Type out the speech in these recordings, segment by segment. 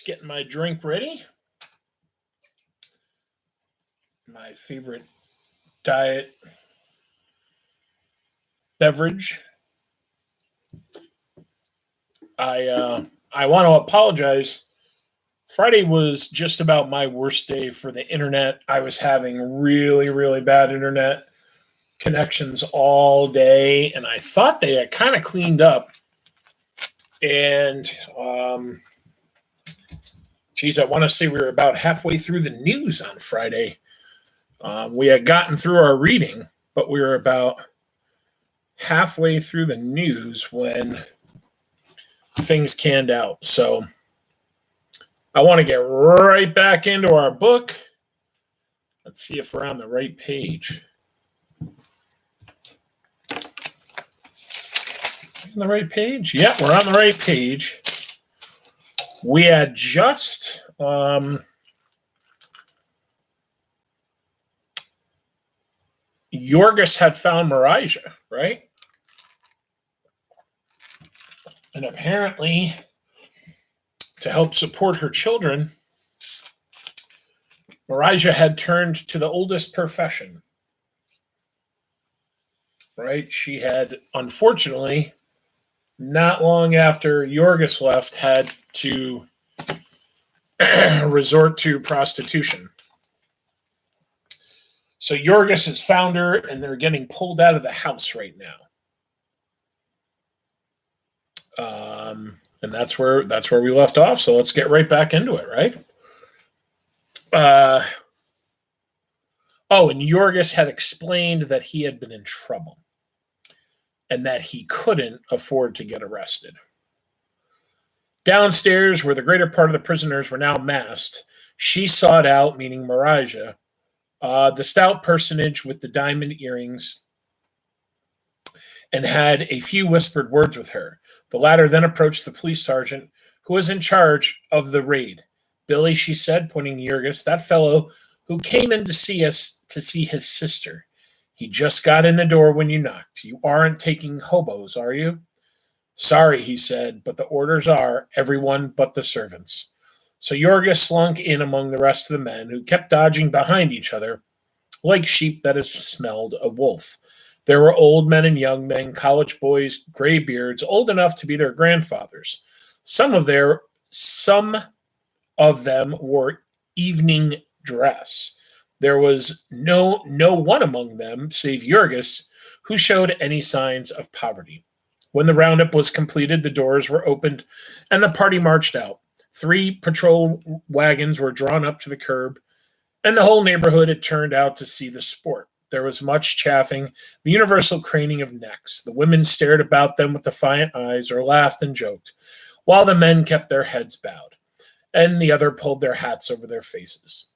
Just getting my drink ready. My favorite diet beverage. I want to apologize. Friday was just about my worst day for the internet. I was having really, really bad internet connections all day, and I thought they had kind of cleaned up. And, I want to say we were about halfway through the news on Friday. We had gotten through our reading, but we were about halfway through the news when things canned out. So I want to get right back into our book. Let's see if we're on the right page. On the right page? Yeah, we're on the right page. We had just Jurgis had found Marija, right? And apparently, to help support her children, Marija had turned to the oldest profession, right? She had, unfortunately, not long after Jurgis left, had to resort to prostitution. So Jurgis has found her, and they're getting pulled out of the house right now. And that's where we left off. So let's get right back into it, right? And Jurgis had explained that he had been in trouble and that he couldn't afford to get arrested. Downstairs, where the greater part of the prisoners were now massed, she sought out, meaning Marija, the stout personage with the diamond earrings, and had a few whispered words with her. The latter then approached the police sergeant who was in charge of the raid. "Billy," she said, pointing to Jurgis, "that fellow who came in to see us to see his sister. He just got in the door when you knocked. You aren't taking hobos, are you?" "Sorry," he said, "but the orders are everyone but the servants." So Jurgis slunk in among the rest of the men, who kept dodging behind each other like sheep that have smelled a wolf. There were old men and young men, college boys, gray beards, old enough to be their grandfathers. Some of them wore evening dress. There was no one among them, save Jurgis, who showed any signs of poverty. When the roundup was completed, the doors were opened, and the party marched out. 3 patrol wagons were drawn up to the curb, and the whole neighborhood had turned out to see the sport. There was much chaffing, the universal craning of necks. The women stared about them with defiant eyes or laughed and joked, while the men kept their heads bowed, and the other pulled their hats over their faces.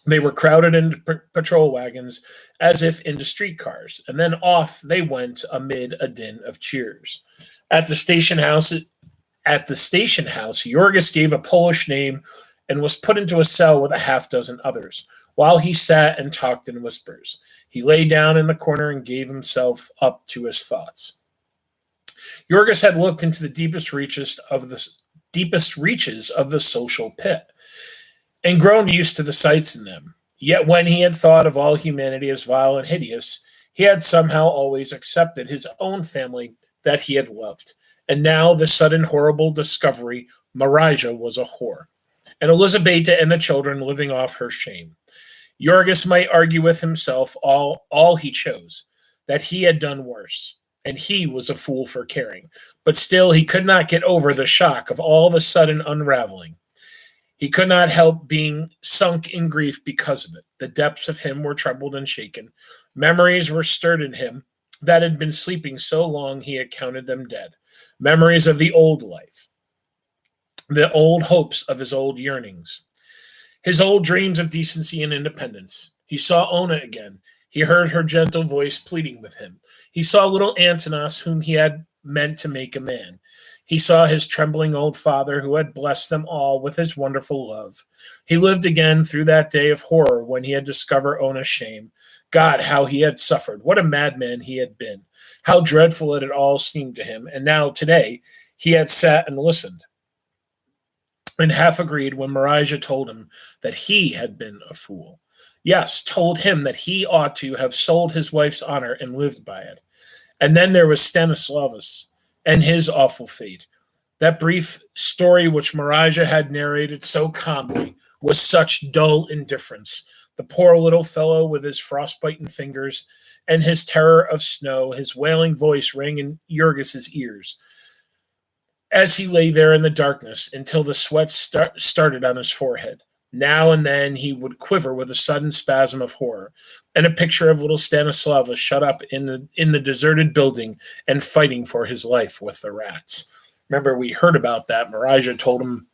They were crowded into patrol wagons as if into streetcars, and then off they went amid a din of cheers. At the station house, Jurgis gave a Polish name and was put into a cell with a half-dozen others. While he sat and talked in whispers, he lay down in the corner and gave himself up to his thoughts. Jurgis had looked into the deepest reaches of the social pit and grown used to the sights in them. Yet when he had thought of all humanity as vile and hideous, he had somehow always accepted his own family that he had loved. And now the sudden horrible discovery, Marija was a whore, and Elizabeta and the children living off her shame. Jurgis might argue with himself all he chose, that he had done worse, and he was a fool for caring. But still he could not get over the shock of all the sudden unraveling. He could not help being sunk in grief because of it. The depths of him were troubled and shaken. Memories were stirred in him that had been sleeping so long he had counted them dead. Memories of the old life, the old hopes of his old yearnings, his old dreams of decency and independence. He saw Ona again. He heard her gentle voice pleading with him. He saw little Antanas, whom he had meant to make a man. He saw his trembling old father, who had blessed them all with his wonderful love. He lived again through that day of horror when he had discovered Ona's shame. God, how he had suffered. What a madman he had been. How dreadful it had all seemed to him. And now, today, he had sat and listened. and half agreed when Marijah told him that he had been a fool. Yes, told him that he ought to have sold his wife's honor and lived by it. And then there was Stanislaus and his awful fate. That brief story which Marijah had narrated so calmly was such dull indifference. The poor little fellow with his frostbitten fingers and his terror of snow, his wailing voice rang in Jurgis's ears as he lay there in the darkness until the sweat started on his forehead. Now and then he would quiver with a sudden spasm of horror, and a picture of little Stanislava shut up in the deserted building and fighting for his life with the rats. Remember, we heard about that. Marijah told him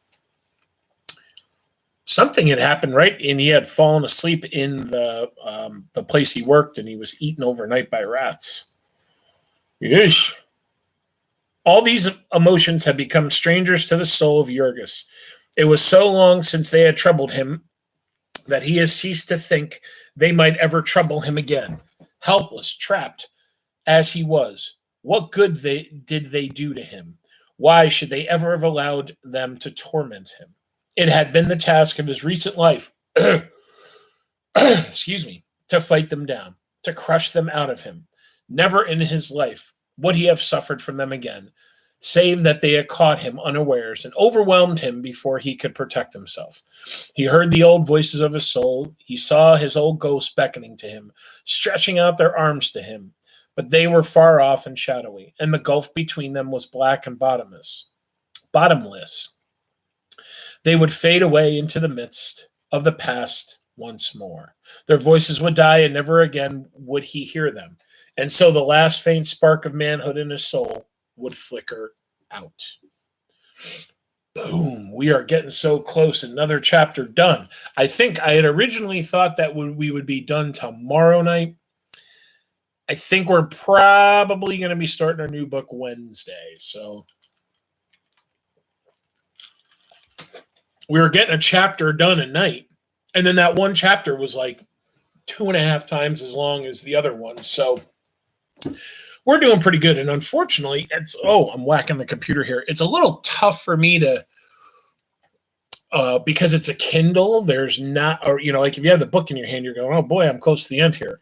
something had happened, right? And he had fallen asleep in the place he worked, and he was eaten overnight by rats. Yeesh. All these emotions had become strangers to the soul of Jurgis. It was so long since they had troubled him that he has ceased to think they might ever trouble him again. Helpless, trapped as he was, what good did they do to him? Why should they ever have allowed them to torment him? It had been the task of his recent life, excuse me, to fight them down, to crush them out of him. Never in his life would he have suffered from them again, save that they had caught him unawares and overwhelmed him before he could protect himself. He heard the old voices of his soul. He saw his old ghosts beckoning to him, stretching out their arms to him. But they were far off and shadowy, and the gulf between them was black and bottomless. They would fade away into the midst of the past once more. Their voices would die, and never again would he hear them. And so the last faint spark of manhood in his soul would flicker out. Boom. We are getting so close. Another chapter done. I think I had originally thought that we would be done tomorrow night. I think we're probably going to be starting our new book Wednesday. So we were getting a chapter done a night. And then that one chapter was like 2.5 times as long as the other one. So we're doing pretty good. And unfortunately, I'm whacking the computer here. It's a little tough for me to, because it's a Kindle, there's not, or, like if you have the book in your hand, you're going, oh boy, I'm close to the end here.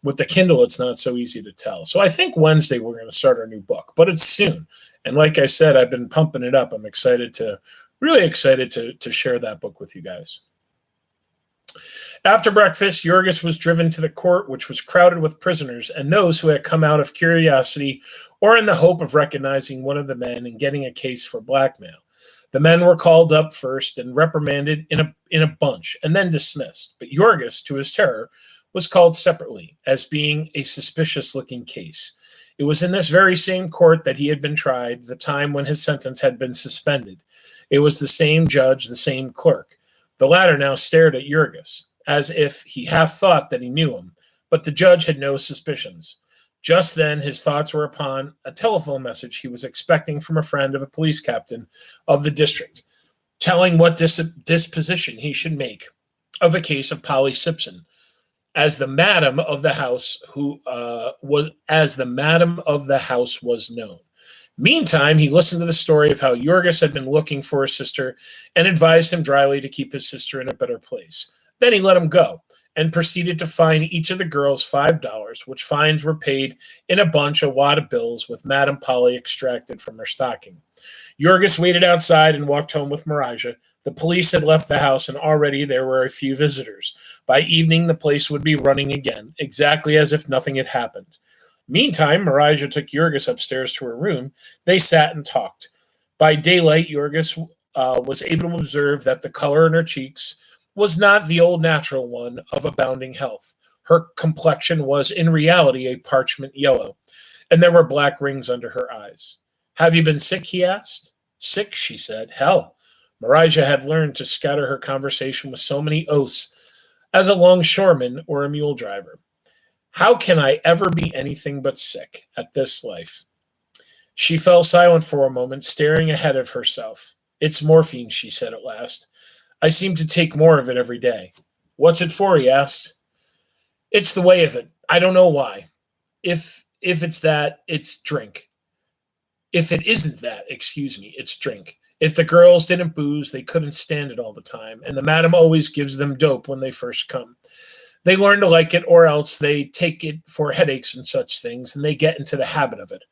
With the Kindle, it's not so easy to tell. So I think Wednesday we're going to start our new book, but it's soon. And like I said, I've been pumping it up. I'm really excited to share that book with you guys. After breakfast, Jurgis was driven to the court, which was crowded with prisoners and those who had come out of curiosity or in the hope of recognizing one of the men and getting a case for blackmail. The men were called up first and reprimanded in a bunch and then dismissed. But Jurgis, to his terror, was called separately as being a suspicious-looking case. It was in this very same court that he had been tried, the time when his sentence had been suspended. It was the same judge, the same clerk. The latter now stared at Jurgis, as if he half thought that he knew him, but the judge had no suspicions. Just then his thoughts were upon a telephone message he was expecting from a friend of a police captain of the district, telling what disposition he should make of a case of Polly Simpson, as the madam of the house was known. Meantime, he listened to the story of how Jurgis had been looking for his sister and advised him dryly to keep his sister in a better place. Then he let him go and proceeded to fine each of the girls $5, which fines were paid in a bunch, a wad of bills with Madame Polly extracted from her stocking. Jurgis waited outside and walked home with Marijah. The police had left the house, and already there were a few visitors. By evening, the place would be running again, exactly as if nothing had happened. Meantime, Marijah took Jurgis upstairs to her room. They sat and talked. By daylight, Jurgis was able to observe that the color in her cheeks was not the old natural one of abounding health. Her complexion was in reality a parchment yellow, and there were black rings under her eyes. Have you been sick? He asked. Sick, she said. Hell. Marijah had learned to scatter her conversation with so many oaths as a longshoreman or a mule driver. How can I ever be anything but sick at this life? She fell silent for a moment, staring ahead of herself. It's morphine, she said at last. I seem to take more of it every day. What's it for? He asked. It's the way of it. I don't know why. If it's that, it's drink. If it isn't that, excuse me, it's drink. If the girls didn't booze, they couldn't stand it all the time, and the madam always gives them dope when they first come. They learn to like it, or else they take it for headaches and such things, and they get into the habit of it.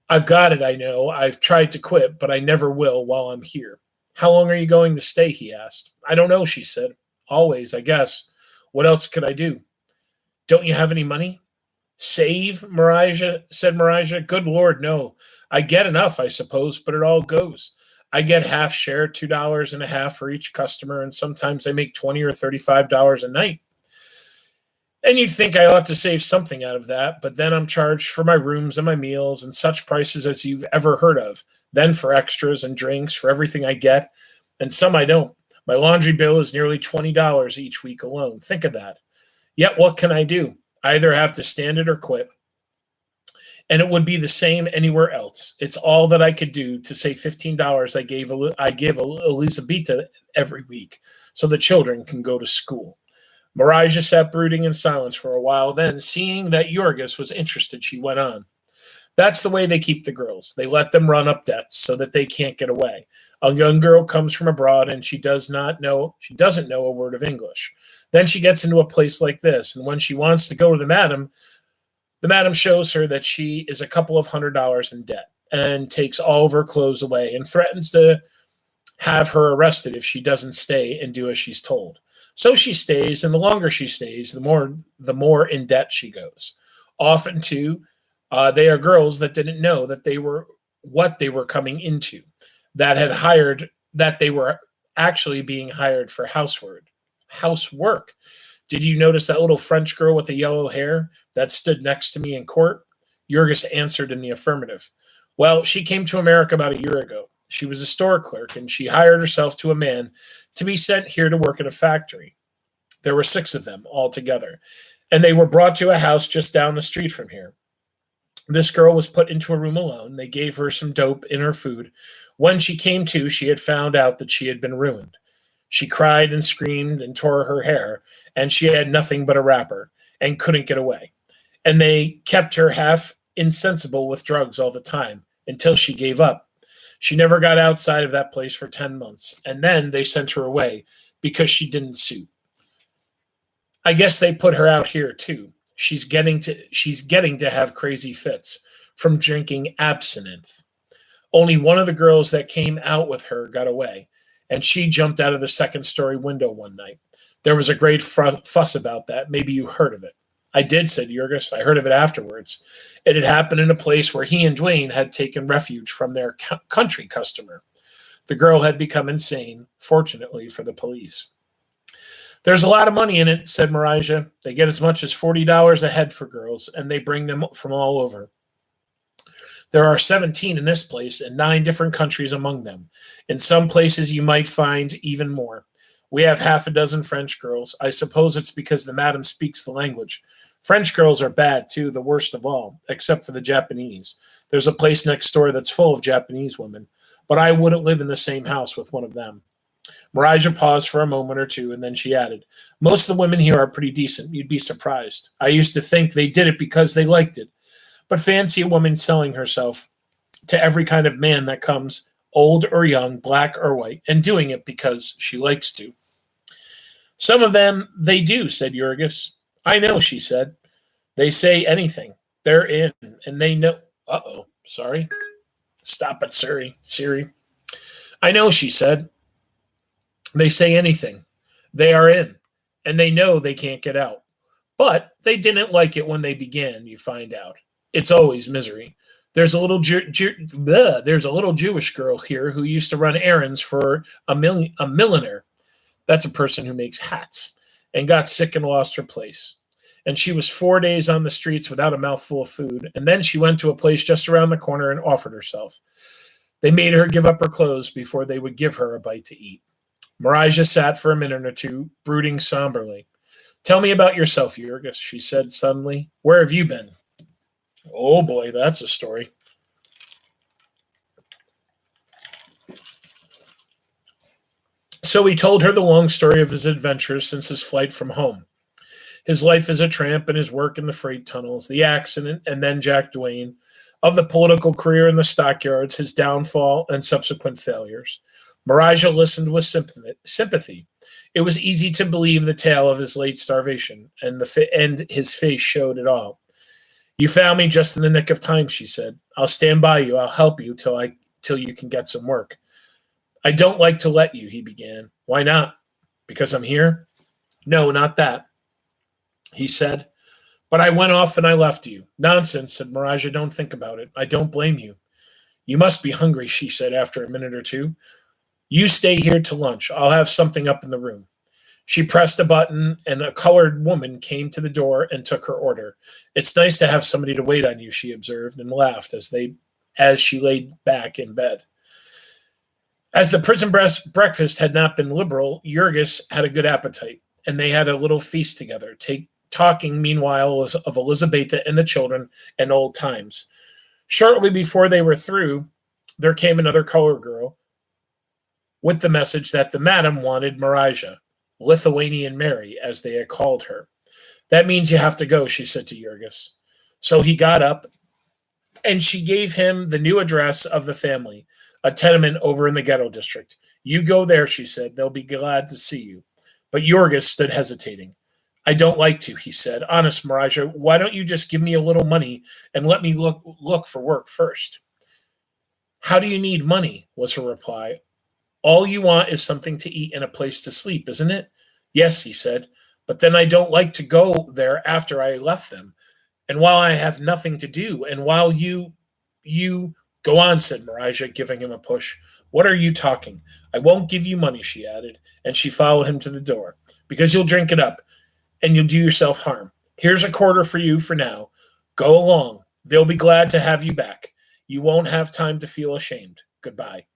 I've got it, I know. I've tried to quit, but I never will while I'm here. How long are you going to stay? He asked. I don't know, she said. Always, I guess. What else could I do? Don't you have any money? Save, Marijah, said Marijah. Good Lord, no. I get enough, I suppose, but it all goes. I get half share, $2 and a half for each customer, and sometimes I make $20 or $35 a night. And you'd think I ought to save something out of that, but then I'm charged for my rooms and my meals and such prices as you've ever heard of. Then for extras and drinks, for everything I get, and some I don't. My laundry bill is nearly $20 each week alone. Think of that. Yet what can I do? I either have to stand it or quit. And it would be the same anywhere else. It's all that I could do to save $15 I give Elizabeth every week so the children can go to school. Marijah sat brooding in silence for a while. Then, seeing that Jurgis was interested, she went on. That's the way they keep the girls. They let them run up debts so that they can't get away. A young girl comes from abroad and she doesn't know a word of English. Then she gets into a place like this, and when she wants to go to the madam shows her that she is a couple of $100 in debt and takes all of her clothes away and threatens to have her arrested if she doesn't stay and do as she's told. So she stays, and the longer she stays, the more in debt she goes. Often, too, they are girls that didn't know that they were what they were coming into, that they were actually being hired for housework. Did you notice that little French girl with the yellow hair that stood next to me in court? Jurgis answered in the affirmative. Well, she came to America about a year ago. She was a store clerk, and she hired herself to a man to be sent here to work at a factory. There were 6 of them altogether, and they were brought to a house just down the street from here. This girl was put into a room alone. They gave her some dope in her food. When she came to, she had found out that she had been ruined. She cried and screamed and tore her hair, and she had nothing but a wrapper and couldn't get away. And they kept her half insensible with drugs all the time until she gave up. She never got outside of that place for 10 months, and then they sent her away because she didn't suit. I guess they put her out here too. She's getting to have crazy fits from drinking absinthe. Only one of the girls that came out with her got away, and she jumped out of the second-story window one night. There was a great fuss about that. Maybe you heard of it. I did, said Jurgis. I heard of it afterwards. It had happened in a place where he and Dwayne had taken refuge from their country customer. The girl had become insane, fortunately for the police. There's a lot of money in it, said Marijah. They get as much as $40 a head for girls, and they bring them from all over. There are 17 in this place, and 9 different countries among them. In some places you might find even more. We have half a dozen French girls. I suppose it's because the madam speaks the language. French girls are bad, too, the worst of all, except for the Japanese. There's a place next door that's full of Japanese women, but I wouldn't live in the same house with one of them. Marijah paused for a moment or two, and then she added, most of the women here are pretty decent. You'd be surprised. I used to think they did it because they liked it. But fancy a woman selling herself to every kind of man that comes, old or young, black or white, and doing it because she likes to. Some of them, they do, said Jurgis. I know, she said. They say anything. They're in, and they know. Uh-oh, sorry. Stop it, Siri. I know, she said. They say anything. They are in, and they know they can't get out. But they didn't like it when they began, you find out. It's always misery. There's a little Jewish girl here who used to run errands for a milliner. That's a person who makes hats, and got sick and lost her place. And she was 4 days on the streets without a mouthful of food, and then she went to a place just around the corner and offered herself. They made her give up her clothes before they would give her a bite to eat. Marijah sat for a minute or two, brooding somberly. Tell me about yourself, Jurgis, she said suddenly. Where have you been? Oh boy, that's a story. So he told her the long story of his adventures since his flight from home. His life as a tramp and his work in the freight tunnels, the accident, and then Jack Dwayne. of the political career in the stockyards, his downfall, and subsequent failures. Marija listened with sympathy. It was easy to believe the tale of his late starvation, and his face showed it all. You found me just in the nick of time, she said. I'll stand by you. I'll help you till you can get some work. I don't like to let you, he began. Why not? Because I'm here? No, not that, he said. But I went off and I left you. Nonsense, said Marija. Don't think about it. I don't blame you. You must be hungry, she said after a minute or two. You stay here to lunch. I'll have something up in the room. She pressed a button, and a colored woman came to the door and took her order. It's nice to have somebody to wait on you, she observed, and laughed as she laid back in bed. As the prison breakfast had not been liberal, Jurgis had a good appetite, and they had a little feast together, talking meanwhile of Elizabeta and the children and old times. Shortly before they were through, there came another colored girl with the message that the madam wanted Marija, Lithuanian Mary, as they had called her. That means you have to go, she said to Jurgis. So he got up, and she gave him the new address of the family, a tenement over in the ghetto district. You go there, she said. They'll be glad to see you. But Jurgis stood hesitating. I don't like to, he said. Honest, Marija, why don't you just give me a little money and let me look for work first? How do you need money? Was her reply. All you want is something to eat and a place to sleep, isn't it? Yes, he said. But then I don't like to go there after I left them. And while I have nothing to do, and while you go on, said Marija, giving him a push. What are you talking? I won't give you money, she added, and she followed him to the door. Because you'll drink it up, and you'll do yourself harm. Here's a quarter for you for now. Go along. They'll be glad to have you back. You won't have time to feel ashamed. Goodbye.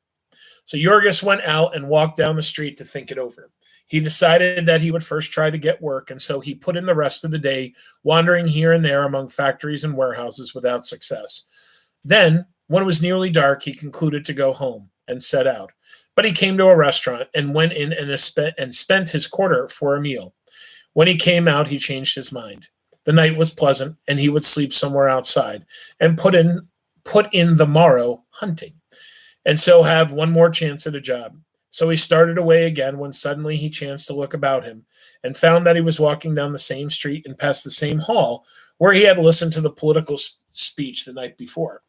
So Jurgis went out and walked down the street to think it over. He decided that he would first try to get work, and so he put in the rest of the day wandering here and there among factories and warehouses without success. Then, when it was nearly dark, he concluded to go home and set out. But he came to a restaurant and went in and spent his quarter for a meal. When he came out, he changed his mind. The night was pleasant, and he would sleep somewhere outside and put in the morrow hunting, and so have one more chance at a job. So he started away again when suddenly he chanced to look about him and found that he was walking down the same street and past the same hall where he had listened to the political speech the night before.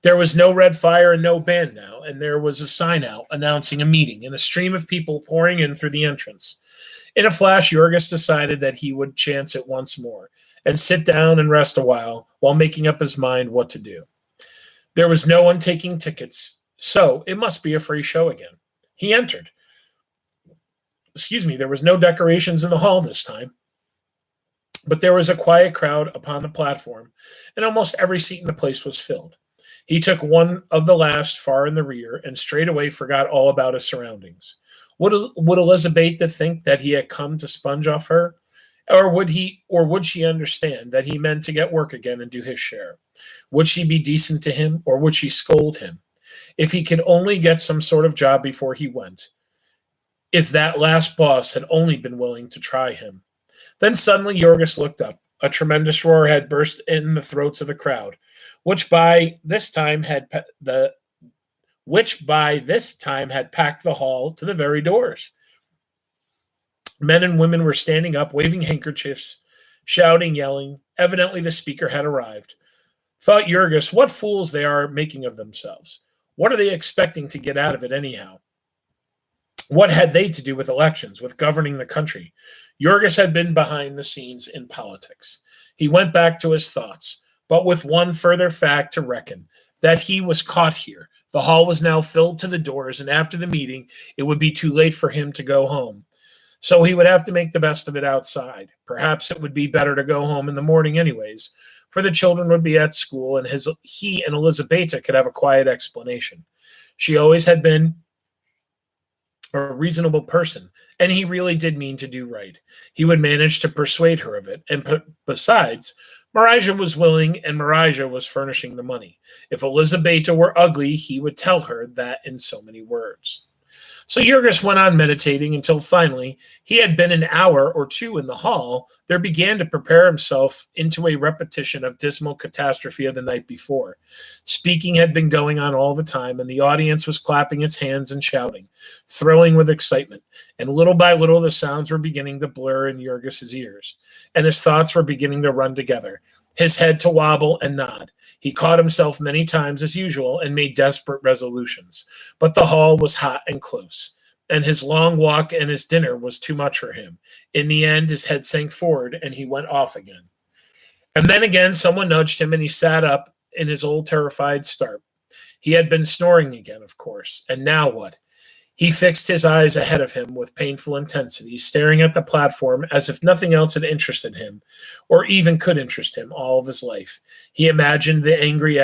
There was no red fire and no band now, and there was a sign out announcing a meeting and a stream of people pouring in through the entrance. In a flash, Jurgis decided that he would chance it once more and sit down and rest a while making up his mind what to do. There was no one taking tickets, so it must be a free show again. He entered. There was no decorations in the hall this time, but there was a quiet crowd upon the platform, and almost every seat in the place was filled. He took one of the last far in the rear and straightway forgot all about his surroundings. Would Elizabeth think that he had come to sponge off her? Or would she understand that he meant to get work again and do his share? Would she be decent to him, or would she scold him? If he could only get some sort of job before he went. If that last boss had only been willing to try him. Then suddenly Jurgis looked up. A tremendous roar had burst in the throats of the crowd, which by this time had packed the hall to the very doors. Men and women were standing up, waving handkerchiefs, shouting, yelling. Evidently the speaker had arrived. Thought Jurgis, what fools they are making of themselves. What are they expecting to get out of it anyhow? What had they to do with elections, with governing the country? Jurgis had been behind the scenes in politics. He went back to his thoughts, but with one further fact to reckon, that he was caught here. The hall was now filled to the doors, and after the meeting, it would be too late for him to go home. So he would have to make the best of it outside. Perhaps it would be better to go home in the morning anyways, for the children would be at school, and he and Elizabeta could have a quiet explanation. She always had been a reasonable person, and he really did mean to do right. He would manage to persuade her of it, and besides, Marija was willing, and Marija was furnishing the money. If Elizabeta were ugly, he would tell her that in so many words. So Jurgis went on meditating until finally he had been an hour or two in the hall. There began to prepare himself into a repetition of dismal catastrophe of the night before. Speaking had been going on all the time, and the audience was clapping its hands and shouting, thrilling with excitement. And little by little, the sounds were beginning to blur in Jurgis's ears, and his thoughts were beginning to run together, his head to wobble and nod. He caught himself many times as usual and made desperate resolutions. But the hall was hot and close, and his long walk and his dinner was too much for him. In the end, his head sank forward and he went off again. And then again, someone nudged him and he sat up in his old terrified start. He had been snoring again, of course. And now what? He fixed his eyes ahead of him with painful intensity, staring at the platform as if nothing else had interested him, or even could interest him, all of his life. He imagined the angry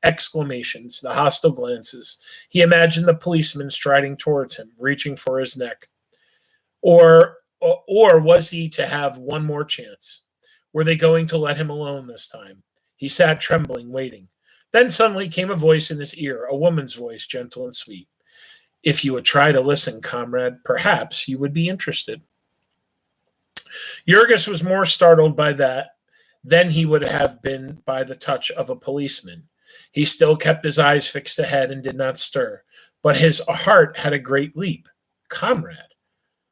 exclamations, the hostile glances. He imagined the policeman striding towards him, reaching for his neck. Or was he to have one more chance? Were they going to let him alone this time? He sat trembling, waiting. Then suddenly came a voice in his ear, a woman's voice, gentle and sweet. If you would try to listen, comrade, perhaps you would be interested. Jurgis was more startled by that than he would have been by the touch of a policeman. He still kept his eyes fixed ahead and did not stir, but his heart had a great leap. Comrade?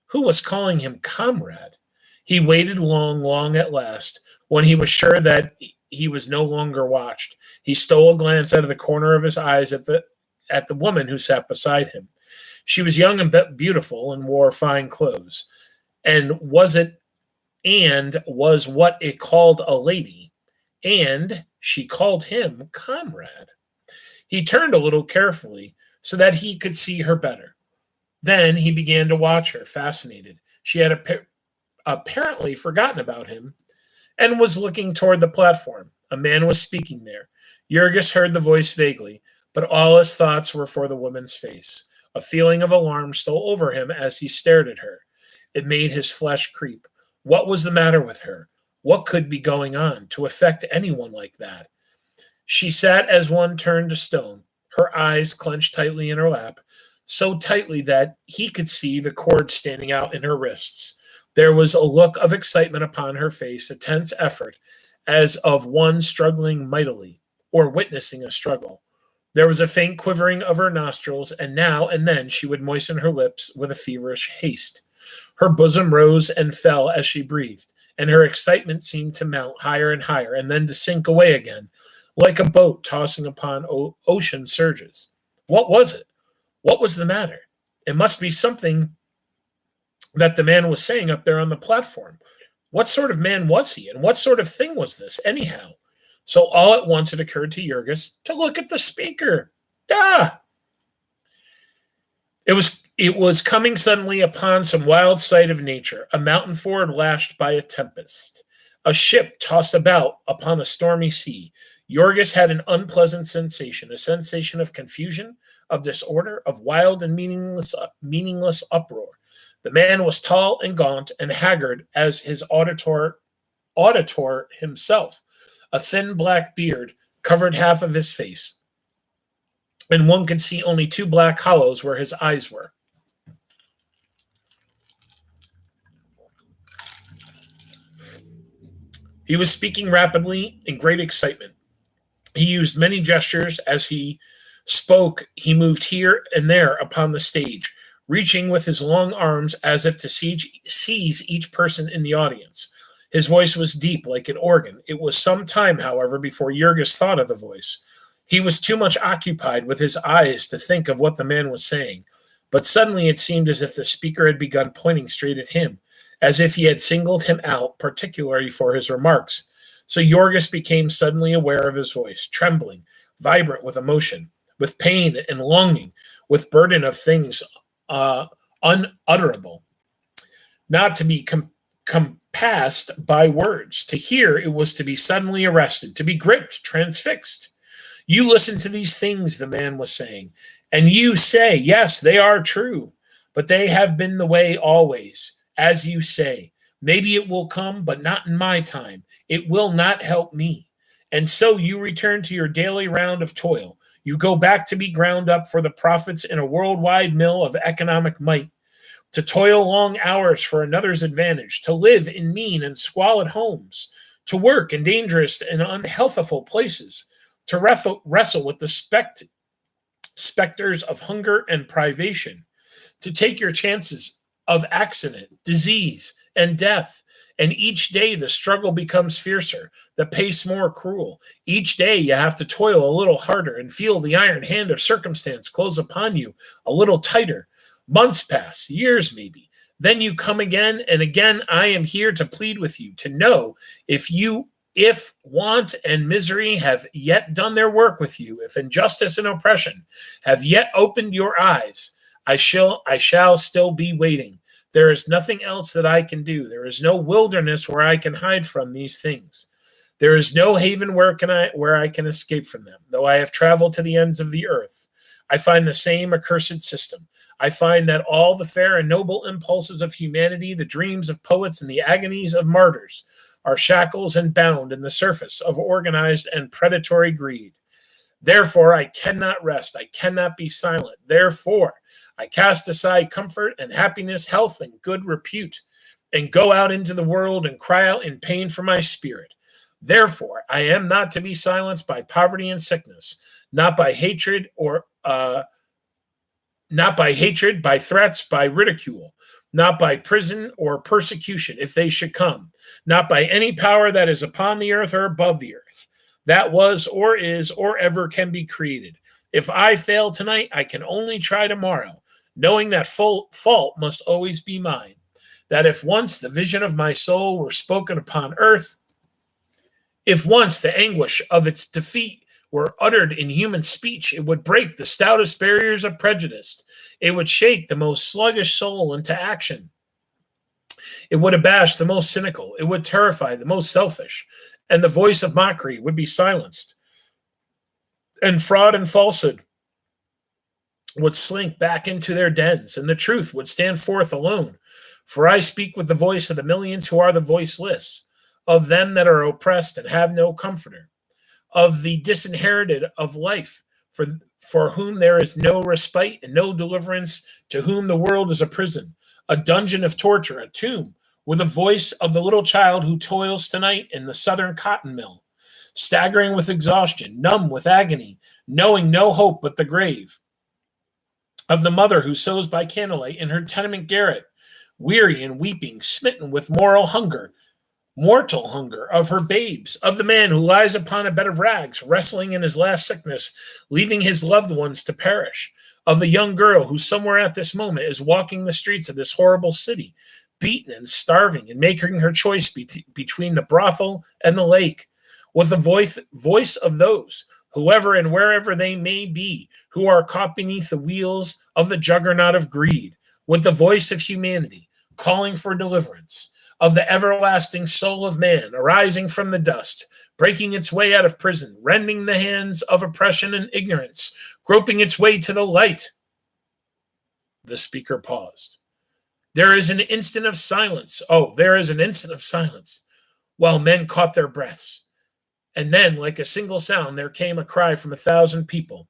Who was calling him comrade? He waited long at last, when he was sure that he was no longer watched. He stole a glance out of the corner of his eyes at the woman who sat beside him. She was young and beautiful and wore fine clothes, and was what it called a lady, and she called him comrade. He turned a little carefully so that he could see her better. Then he began to watch her, fascinated. She had apparently forgotten about him and was looking toward the platform. A man was speaking there. Jurgis heard the voice vaguely, but all his thoughts were for the woman's face. A feeling of alarm stole over him as he stared at her. It made his flesh creep. What was the matter with her? What could be going on to affect anyone like that? She sat as one turned to stone, her eyes clenched tightly in her lap, so tightly that he could see the cord standing out in her wrists. There was a look of excitement upon her face, a tense effort, as of one struggling mightily, or witnessing a struggle. There was a faint quivering of her nostrils, and now and then she would moisten her lips with a feverish haste. Her bosom rose and fell as she breathed, and her excitement seemed to mount higher and higher, and then to sink away again, like a boat tossing upon ocean surges. What was it? What was the matter? It must be something that the man was saying up there on the platform. What sort of man was he, and what sort of thing was this, anyhow? So all at once it occurred to Jurgis to look at the speaker. Ah! It was coming suddenly upon some wild sight of nature, a mountain ford lashed by a tempest, a ship tossed about upon a stormy sea. Jurgis had an unpleasant sensation, a sensation of confusion, of disorder, of wild and meaningless uproar. The man was tall and gaunt and haggard as his auditor himself. A thin black beard covered half of his face, and one could see only two black hollows where his eyes were. He was speaking rapidly in great excitement. He used many gestures as he spoke. He moved here and there upon the stage, reaching with his long arms as if to seize each person in the audience. His voice was deep like an organ. It was some time, however, before Jurgis thought of the voice. He was too much occupied with his eyes to think of what the man was saying. But suddenly it seemed as if the speaker had begun pointing straight at him, as if he had singled him out particularly for his remarks. So Jurgis became suddenly aware of his voice, trembling, vibrant with emotion, with pain and longing, with burden of things unutterable, not to be compassed by words. To hear it was to be suddenly arrested, to be gripped, transfixed. You listen to these things, the man was saying, and you say, yes, they are true, but they have been the way always, as you say. Maybe it will come, but not in my time. It will not help me. And so you return to your daily round of toil. You go back to be ground up for the profits in a worldwide mill of economic might, to toil long hours for another's advantage, to live in mean and squalid homes, to work in dangerous and unhealthful places, to wrestle with the specters of hunger and privation, to take your chances of accident, disease, and death. And each day the struggle becomes fiercer, the pace more cruel. Each day you have to toil a little harder and feel the iron hand of circumstance close upon you a little tighter. Months pass, years maybe. Then you come again, and again I am here to plead with you, to know if want and misery have yet done their work with you, if injustice and oppression have yet opened your eyes, I shall still be waiting. There is nothing else that I can do. There is no wilderness where I can hide from these things. There is no haven where I can escape from them. Though I have traveled to the ends of the earth, I find the same accursed system. I find that all the fair and noble impulses of humanity, the dreams of poets and the agonies of martyrs, are shackles and bound in the surface of organized and predatory greed. Therefore, I cannot rest. I cannot be silent. Therefore, I cast aside comfort and happiness, health and good repute, and go out into the world and cry out in pain for my spirit. Therefore, I am not to be silenced by poverty and sickness, not by hatred, by threats, by ridicule, not by prison or persecution, if they should come, not by any power that is upon the earth or above the earth, that was or is or ever can be created. If I fail tonight, I can only try tomorrow, knowing that fault must always be mine, that if once the vision of my soul were spoken upon earth, if once the anguish of its defeat were uttered in human speech, it would break the stoutest barriers of prejudice. It would shake the most sluggish soul into action. It would abash the most cynical. It would terrify the most selfish. And the voice of mockery would be silenced. And fraud and falsehood would slink back into their dens, and the truth would stand forth alone. For I speak with the voice of the millions who are the voiceless, of them that are oppressed and have no comforter, of the disinherited of life, for whom there is no respite and no deliverance, to whom the world is a prison, a dungeon of torture, a tomb, with the voice of the little child who toils tonight in the southern cotton mill, staggering with exhaustion, numb with agony, knowing no hope but the grave, of the mother who sews by candlelight in her tenement garret, weary and weeping, smitten with mortal hunger, of her babes, of the man who lies upon a bed of rags, wrestling in his last sickness, leaving his loved ones to perish, of the young girl who somewhere at this moment is walking the streets of this horrible city, beaten and starving, and making her choice between the brothel and the lake, with the voice of those, whoever and wherever they may be, who are caught beneath the wheels of the juggernaut of greed, with the voice of humanity, calling for deliverance, of the everlasting soul of man, arising from the dust, breaking its way out of prison, rending the hands of oppression and ignorance, groping its way to the light. The speaker paused. There is an instant of silence. Oh, there is an instant of silence, while men caught their breaths. And then, like a single sound, there came a cry from 1,000 people.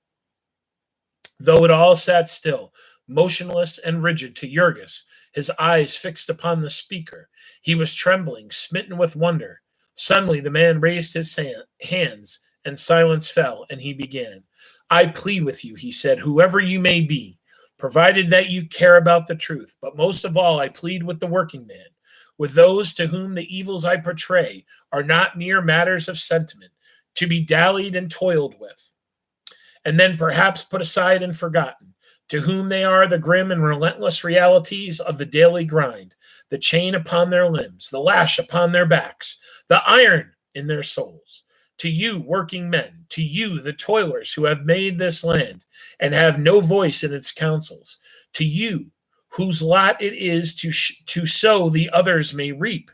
Though it all sat still, motionless and rigid to Jurgis, his eyes fixed upon the speaker. He was trembling, smitten with wonder. Suddenly the man raised his hands, and silence fell, and he began. I plead with you, he said, whoever you may be, provided that you care about the truth. But most of all, I plead with the working man, with those to whom the evils I portray are not mere matters of sentiment, to be dallied and toiled with, and then perhaps put aside and forgotten, to whom they are the grim and relentless realities of the daily grind, the chain upon their limbs, the lash upon their backs, the iron in their souls. To you, working men, to you, the toilers who have made this land and have no voice in its councils, to you, whose lot it is to sow the others may reap,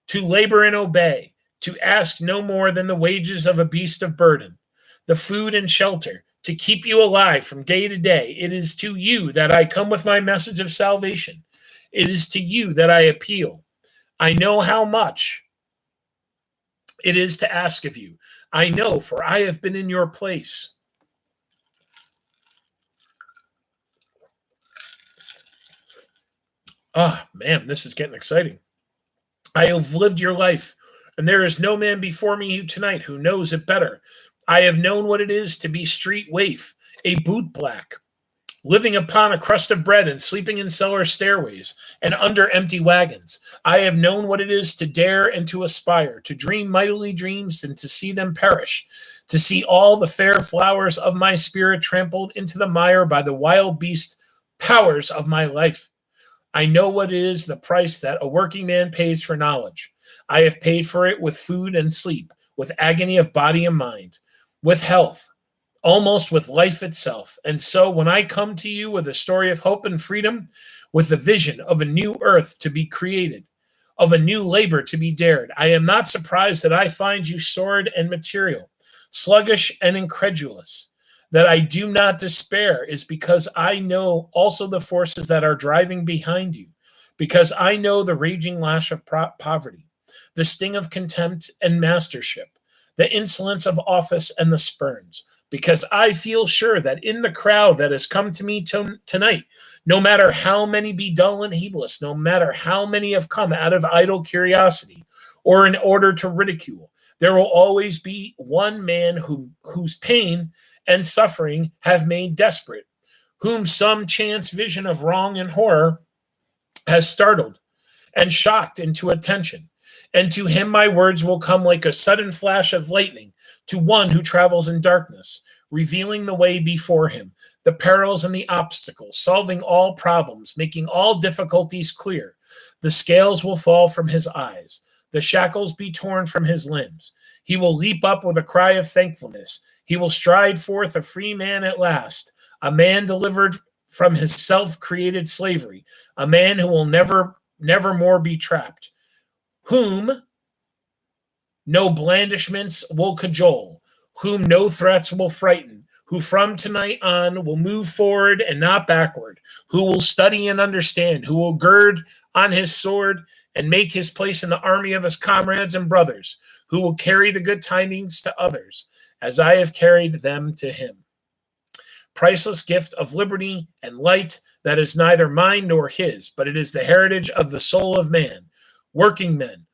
to labor and obey, to ask no more than the wages of a beast of burden, the food and shelter, to keep you alive from day to day. It is to you that I come with my message of salvation. It is to you that I appeal. I know how much it is to ask of you. I know, for I have been in your place. Ah, man, this is getting exciting. I have lived your life, and there is no man before me tonight who knows it better. I have known what it is to be street waif, a boot black, living upon a crust of bread and sleeping in cellar stairways and under empty wagons. I have known what it is to dare and to aspire, to dream mightily dreams and to see them perish, to see all the fair flowers of my spirit trampled into the mire by the wild beast powers of my life. I know what it is the price that a working man pays for knowledge. I have paid for it with food and sleep, with agony of body and mind, with health, almost with life itself. And so when I come to you with a story of hope and freedom, with the vision of a new earth to be created, of a new labor to be dared, I am not surprised that I find you sordid and material, sluggish and incredulous. That I do not despair is because I know also the forces that are driving behind you, because I know the raging lash of poverty, the sting of contempt and mastership, the insolence of office and the spurns, because I feel sure that in the crowd that has come to me tonight, no matter how many be dull and heedless, no matter how many have come out of idle curiosity or in order to ridicule, there will always be one man whose pain and suffering have made desperate, whom some chance vision of wrong and horror has startled and shocked into attention. And to him my words will come like a sudden flash of lightning to one who travels in darkness, revealing the way before him, the perils and the obstacles, solving all problems, making all difficulties clear. The scales will fall from his eyes, the shackles be torn from his limbs. He will leap up with a cry of thankfulness. He will stride forth a free man at last, a man delivered from his self-created slavery, a man who will never more be trapped, whom no blandishments will cajole, whom no threats will frighten, who from tonight on will move forward and not backward, who will study and understand, who will gird on his sword and make his place in the army of his comrades and brothers, who will carry the good tidings to others, as I have carried them to him. Priceless gift of liberty and light that is neither mine nor his, but it is the heritage of the soul of man. Working men,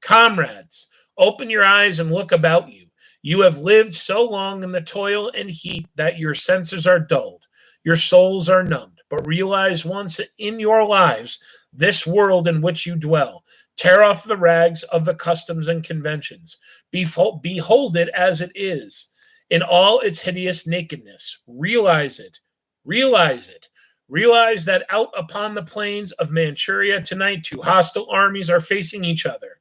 comrades, open your eyes and look about you. You have lived so long in the toil and heat that your senses are dulled, your souls are numbed. But realize once in your lives this world in which you dwell. Tear off the rags of the customs and conventions. Behold it as it is, in all its hideous nakedness. Realize it. Realize it. Realize that out upon the plains of Manchuria tonight, two hostile armies are facing each other.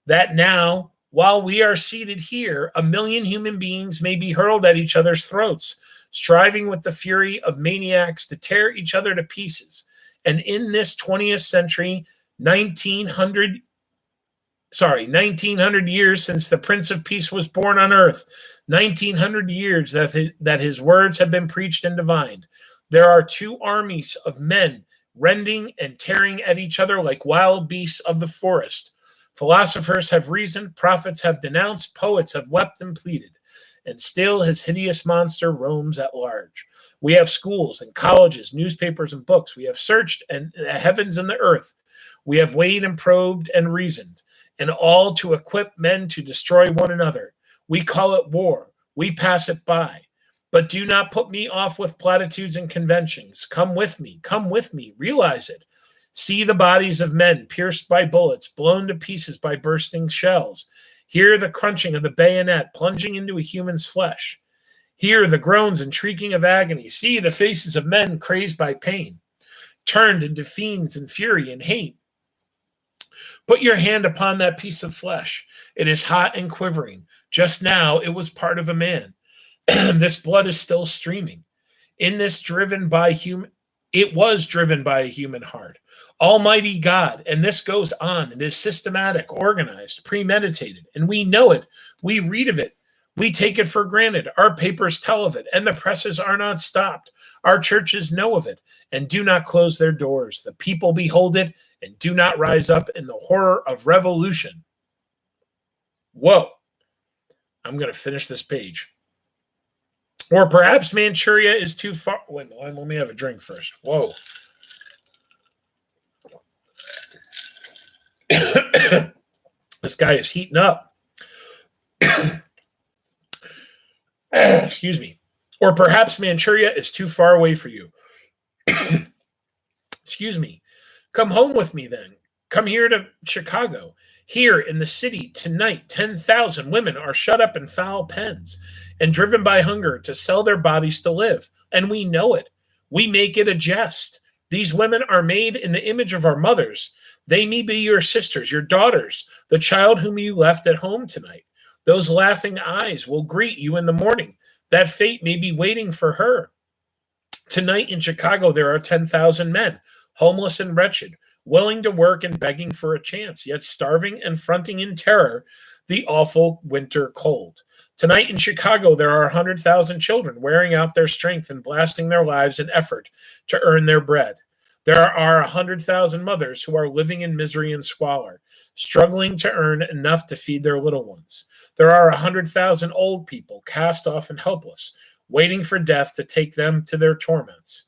That now, while we are seated here, 1,000,000 human beings may be hurled at each other's throats, striving with the fury of maniacs to tear each other to pieces. And in this 20th century, 1900 years since the Prince of Peace was born on earth, 1900 years that his words have been preached and divined, there are two armies of men rending and tearing at each other like wild beasts of the forest. Philosophers have reasoned, prophets have denounced, poets have wept and pleaded, and still his hideous monster roams at large. We have schools and colleges, newspapers and books. We have searched the heavens and the earth. We have weighed and probed and reasoned, and all to equip men to destroy one another. We call it war. We pass it by. But do not put me off with platitudes and conventions. Come with me. Realize it. See the bodies of men pierced by bullets, blown to pieces by bursting shells. Hear the crunching of the bayonet plunging into a human's flesh. Hear the groans and shrieking of agony. See the faces of men crazed by pain, turned into fiends in fury and hate. Put your hand upon that piece of flesh. It is hot and quivering. Just now it was part of a man. This blood is still streaming. It was driven by a human heart. Almighty God, and this goes on. It is systematic, organized, premeditated, and we know it. We read of it. We take it for granted. Our papers tell of it, and the presses are not stopped. Our churches know of it and do not close their doors. The people behold it and do not rise up in the horror of revolution. Whoa. I'm going to finish this page. Or perhaps Manchuria is too far. Wait, let me have a drink first. Whoa. This guy is heating up. Excuse me. Or perhaps Manchuria is too far away for you. Excuse me. Come home with me then. Come here to Chicago. Here in the city tonight, 10,000 women are shut up in foul pens and driven by hunger to sell their bodies to live. And we know it. We make it a jest. These women are made in the image of our mothers. They may be your sisters, your daughters, the child whom you left at home tonight. Those laughing eyes will greet you in the morning. That fate may be waiting for her. Tonight in Chicago, there are 10,000 men, homeless and wretched, willing to work and begging for a chance, yet starving and fronting in terror the awful winter cold. Tonight in Chicago, there are 100,000 children wearing out their strength and blasting their lives in effort to earn their bread. There are 100,000 mothers who are living in misery and squalor, struggling to earn enough to feed their little ones. There are 100,000 old people, cast off and helpless, waiting for death to take them to their torments.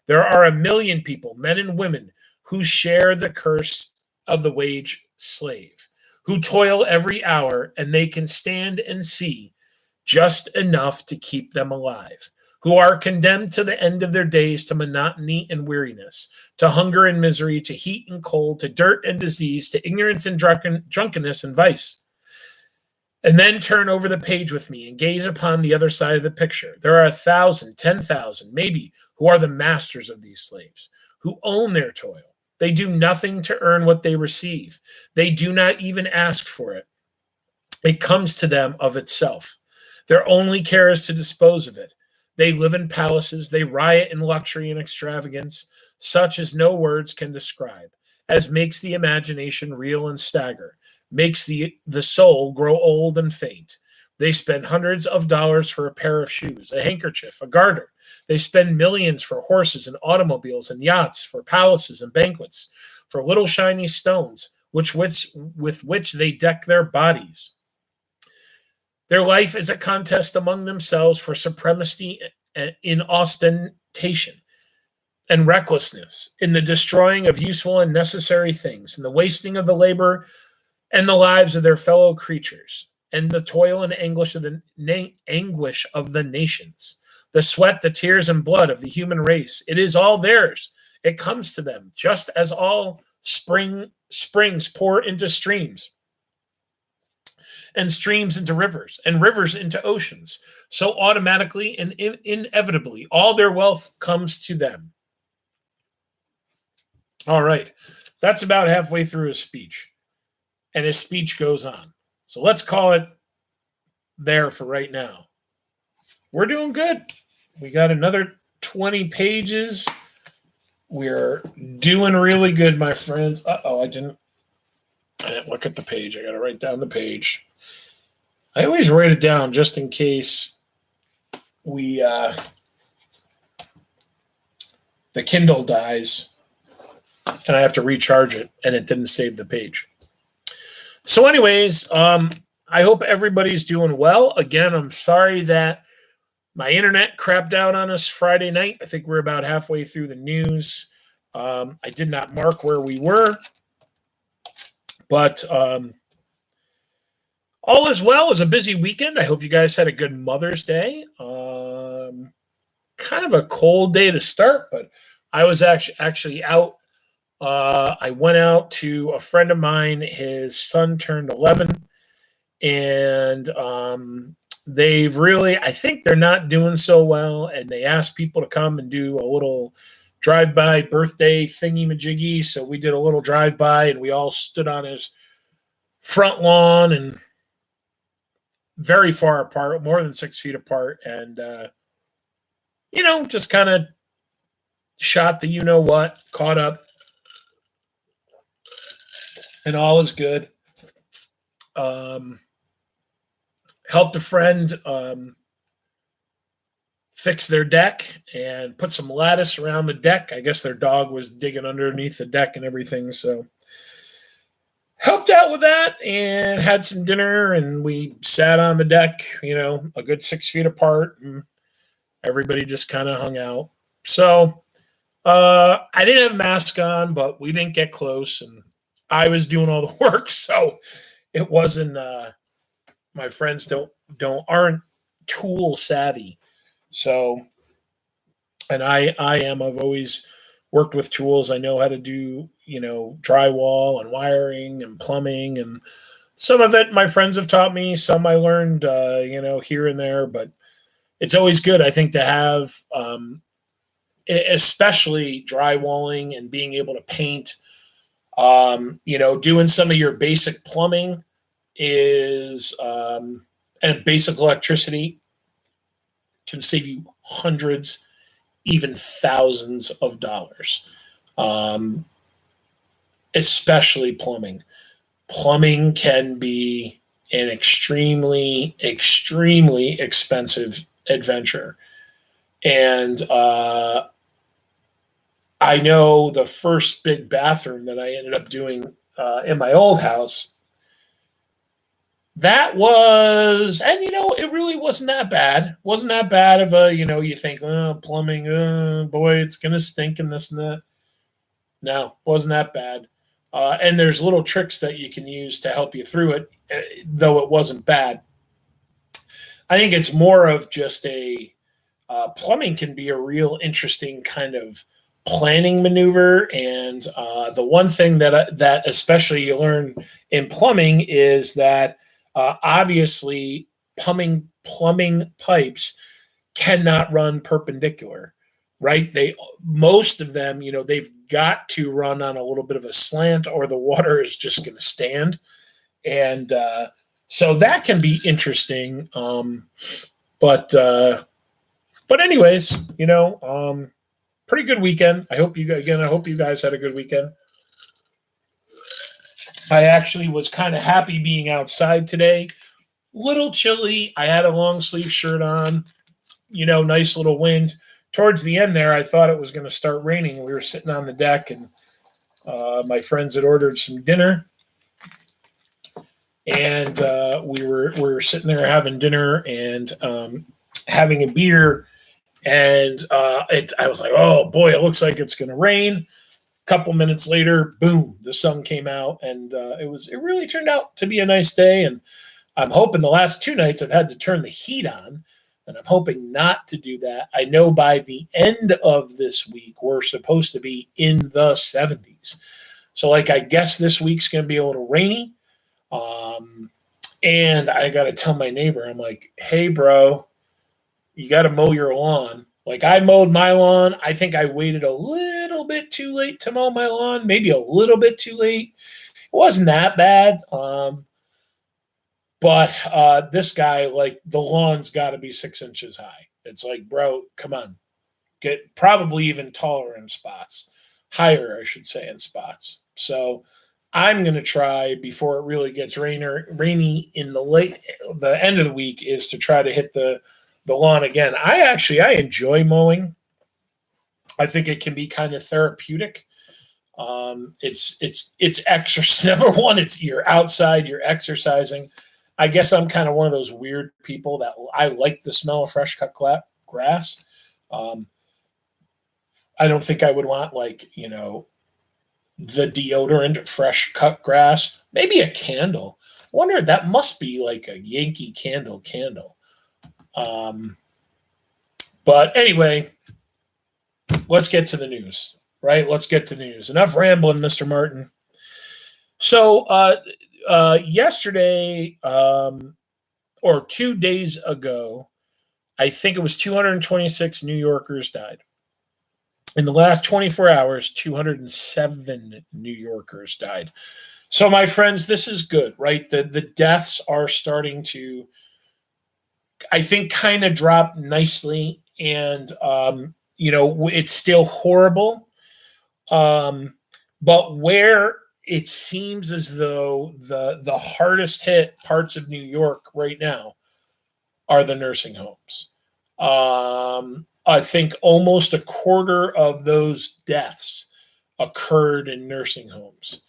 There are 1,000,000 people, men and women, who share the curse of the wage slave, who toil every hour and they can stand and see just enough to keep them alive, who are condemned to the end of their days to monotony and weariness, to hunger and misery, to heat and cold, to dirt and disease, to ignorance and drunkenness and vice. And then turn over the page with me and gaze upon the other side of the picture. There are 1,000, 10,000, maybe, who are the masters of these slaves, who own their toil. They do nothing to earn what they receive. They do not even ask for it. It comes to them of itself. Their only care is to dispose of it. They live in palaces. They riot in luxury and extravagance, such as no words can describe, as makes the imagination reel and stagger, makes the soul grow old and faint. They spend hundreds of dollars for a pair of shoes, a handkerchief, a garter. They spend millions for horses and automobiles and yachts, for palaces and banquets, for little shiny stones with which they deck their bodies. Their life is a contest among themselves for supremacy in ostentation and recklessness, in the destroying of useful and necessary things, in the wasting of the labor and the lives of their fellow creatures, and the toil and anguish of the nations, the sweat, the tears, and blood of the human race. It is all theirs. It comes to them, just as all springs pour into streams, and streams into rivers, and rivers into oceans. So automatically and inevitably, all their wealth comes to them. All right, that's about halfway through his speech. And his speech goes on. So let's call it there for right now. We're doing good. We got another 20 pages. We're doing really good, my friends. I didn't look at the page. I got to write down the page. I always write it down just in case the Kindle dies and I have to recharge it and it didn't save the page. So anyways, I hope everybody's doing well. Again, I'm sorry that my internet crapped out on us Friday night. I think we're about halfway through the news. I did not mark where we were, but all is well. It was a busy weekend. I hope you guys had a good Mother's Day. Kind of a cold day to start, but I was actually out. I went out to a friend of mine. His son turned 11, and I think they're not doing so well, and they asked people to come and do a little drive-by birthday thingy-majiggy, so we did a little drive-by, and we all stood on his front lawn, and very far apart, more than 6 feet apart, and, just kind of shot the you-know-what, caught up, and all is good. Helped a friend fix their deck and put some lattice around the deck. I guess their dog was digging underneath the deck and everything, so helped out with that and had some dinner, and we sat on the deck, a good 6 feet apart, and everybody just kind of hung out. So I didn't have a mask on, but we didn't get close, and I was doing all the work, so it wasn't. My friends aren't tool savvy, so and I am. I've always worked with tools. I know how to do drywall and wiring and plumbing, and some of it my friends have taught me. Some I learned here and there, but it's always good, I think, to have especially drywalling and being able to paint. Doing some of your basic plumbing is and basic electricity can save you hundreds, even thousands of dollars. Um, Especially plumbing. Plumbing can be an extremely, extremely expensive adventure. And I know the first big bathroom that I ended up doing in my old house, that was, and it really wasn't that bad. Wasn't that bad of a, you think, oh, plumbing, boy, it's going to stink and this and that. No, wasn't that bad. And there's little tricks that you can use to help you through it, though it wasn't bad. I think it's more of just plumbing can be a real interesting kind of planning maneuver. And the one thing that especially you learn in plumbing is that obviously plumbing pipes cannot run perpendicular, right? Most of them, they've got to run on a little bit of a slant, or the water is just going to stand. And so that can be interesting. But anyways, pretty good weekend. I hope you guys had a good weekend. I actually was kind of happy being outside today. Little chilly. I had a long sleeve shirt on. Nice little wind. Towards the end there, I thought it was going to start raining. We were sitting on the deck, and my friends had ordered some dinner, and we were sitting there having dinner and having a beer. And I was like, oh boy, it looks like it's going to rain. A couple minutes later, boom, the sun came out, and it really turned out to be a nice day. And I'm hoping the last 2 nights I've had to turn the heat on, and I'm hoping not to do that. I know by the end of this week, we're supposed to be in the 70s. So, I guess this week's going to be a little rainy. And I got to tell my neighbor, I'm like, hey, bro, you got to mow your lawn. I mowed my lawn. I think I waited a little bit too late to mow my lawn, maybe a little bit too late. It wasn't that bad. But this guy, the lawn's got to be 6 inches high. It's like, bro, come on. Get probably even taller in spots. Higher, I should say, in spots. So I'm going to try, before it really gets rainy in the end of the week, is to try to hit the lawn again. I enjoy mowing. I think it can be kind of therapeutic. It's exercise. Number one, you're outside, you're exercising. I guess I'm kind of one of those weird people that I like the smell of fresh cut grass. I don't think I would want the deodorant fresh cut grass. Maybe a candle. I wonder, that must be like a Yankee candle. But anyway, let's get to the news, right? Let's get to the news. Enough rambling, Mr. Martin. So yesterday, or 2 days ago, I think it was 226 New Yorkers died. In the last 24 hours, 207 New Yorkers died. So, my friends, this is good, right? The deaths are starting to, I think, kind of drop nicely. And, it's still horrible. But where it seems as though the hardest hit parts of New York right now are the nursing homes. I think almost a quarter of those deaths occurred in nursing homes.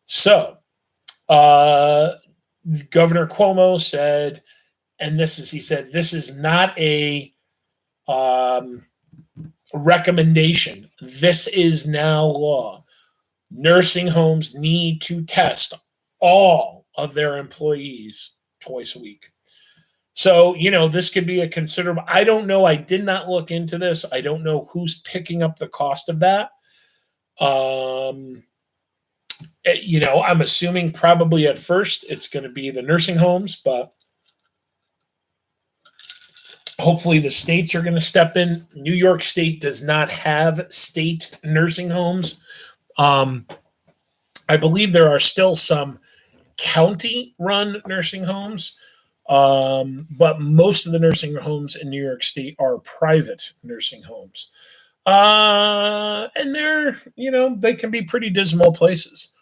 So, Governor Cuomo said, and he said, this is not a recommendation. This is now law. nursing homes need to test all of their employees twice a week. So, this could be a considerable. I don't know. I did not look into this. I don't know who's picking up the cost of that. I'm assuming probably at first it's going to be the nursing homes, but hopefully the states are going to step in. New York State does not have state nursing homes. I believe there are still some county-run nursing homes, but most of the nursing homes in New York State are private nursing homes. And they can be pretty dismal places.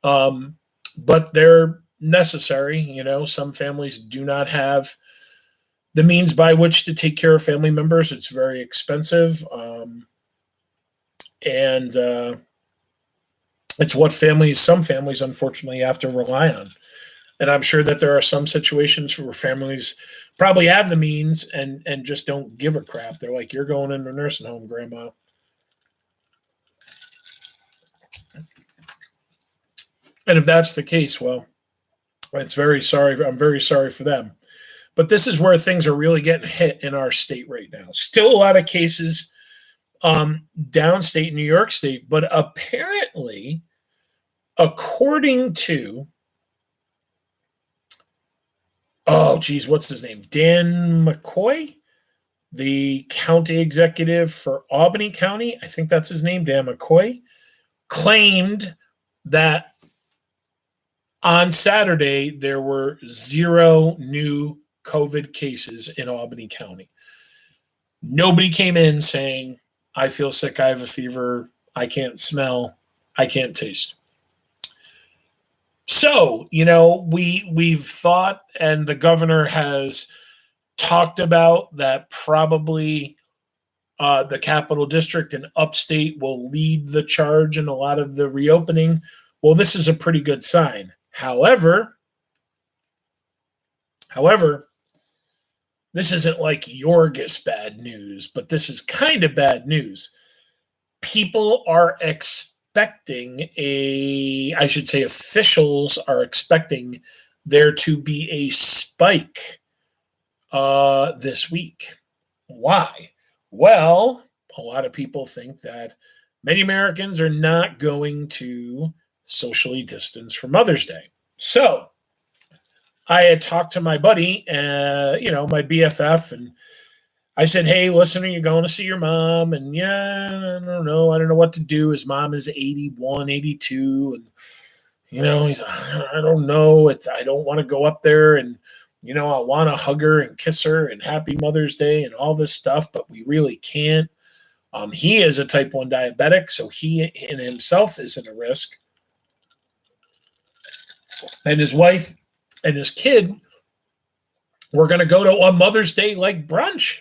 But they're necessary. Some families do not have the means by which to take care of family members. It's very expensive. And it's what some families, unfortunately, have to rely on. And I'm sure that there are some situations where families probably have the means and just don't give a crap. They're like, you're going into a nursing home, Grandma. And if that's the case, well, I'm very sorry for them. But this is where things are really getting hit in our state right now. Still a lot of cases downstate New York State, but apparently, according to, what's his name? Dan McCoy, the county executive for Albany County, I think that's his name, Dan McCoy, claimed that on Saturday there were 0 new COVID cases in Albany County. Nobody came in saying, I feel sick, I have a fever, I can't smell, I can't taste. So, we've thought, and the governor has talked about that probably the Capital District and upstate will lead the charge in a lot of the reopening. Well, this is a pretty good sign. However, this isn't like Jurgis bad news, but this is kind of bad news. People are expecting officials are expecting there to be a spike this week. Why? Well, a lot of people think that many Americans are not going to socially distance for Mother's Day. So I had talked to my buddy, my BFF, and I said, hey, listen, are you going to see your mom? And I don't know. I don't know what to do. His mom is 81, 82. And, he's, I don't know. I don't want to go up there and, I want to hug her and kiss her and happy Mother's Day and all this stuff, but we really can't. He is a type 1 diabetic, so he in himself is at a risk. And his wife and his kid were going to go to a Mother's Day like brunch.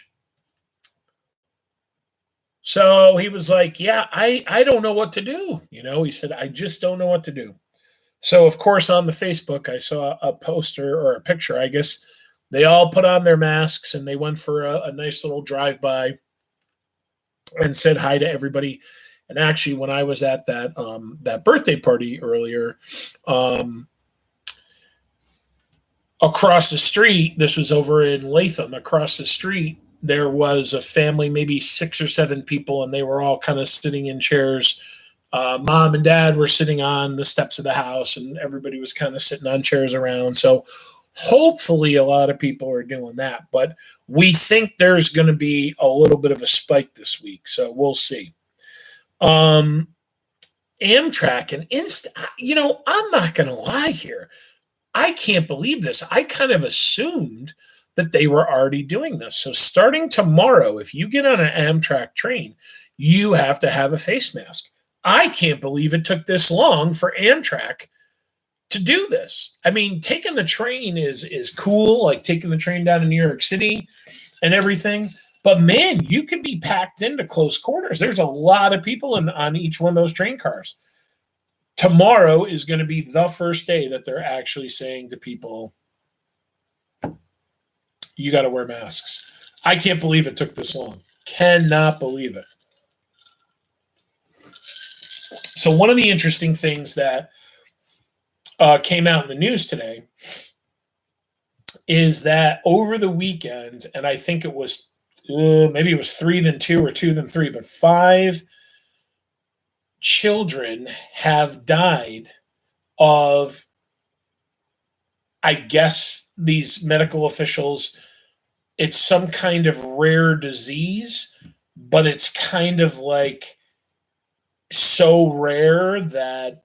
So he was like, yeah, I don't know what to do. He said, I just don't know what to do. So, of course, on the Facebook, I saw a poster or a picture. I guess they all put on their masks and they went for a nice little drive-by and said hi to everybody. And actually, when I was at that birthday party earlier, across the street, this was over in Latham, across the street, there was a family, maybe 6 or 7 people, and they were all kind of sitting in chairs. Mom and dad were sitting on the steps of the house, and everybody was kind of sitting on chairs around. So hopefully a lot of people are doing that. But we think there's going to be a little bit of a spike this week, so we'll see. Amtrak and I'm not going to lie here. I can't believe this. I kind of assumed that they were already doing this. So starting tomorrow, if you get on an Amtrak train, you have to have a face mask. I can't believe it took this long for Amtrak to do this. I mean, taking the train is cool, like taking the train down to New York City and everything. But man, you can be packed into close quarters. There's a lot of people on each one of those train cars. Tomorrow is going to be the first day that they're actually saying to people, you got to wear masks. I can't believe it took this long. Cannot believe it. So one of the interesting things that came out in the news today is that over the weekend, and I think it was maybe it was 3 then 2 or 2 then 3, but 5 children have died of, I guess, these medical officials. It's some kind of rare disease, but it's kind of like so rare that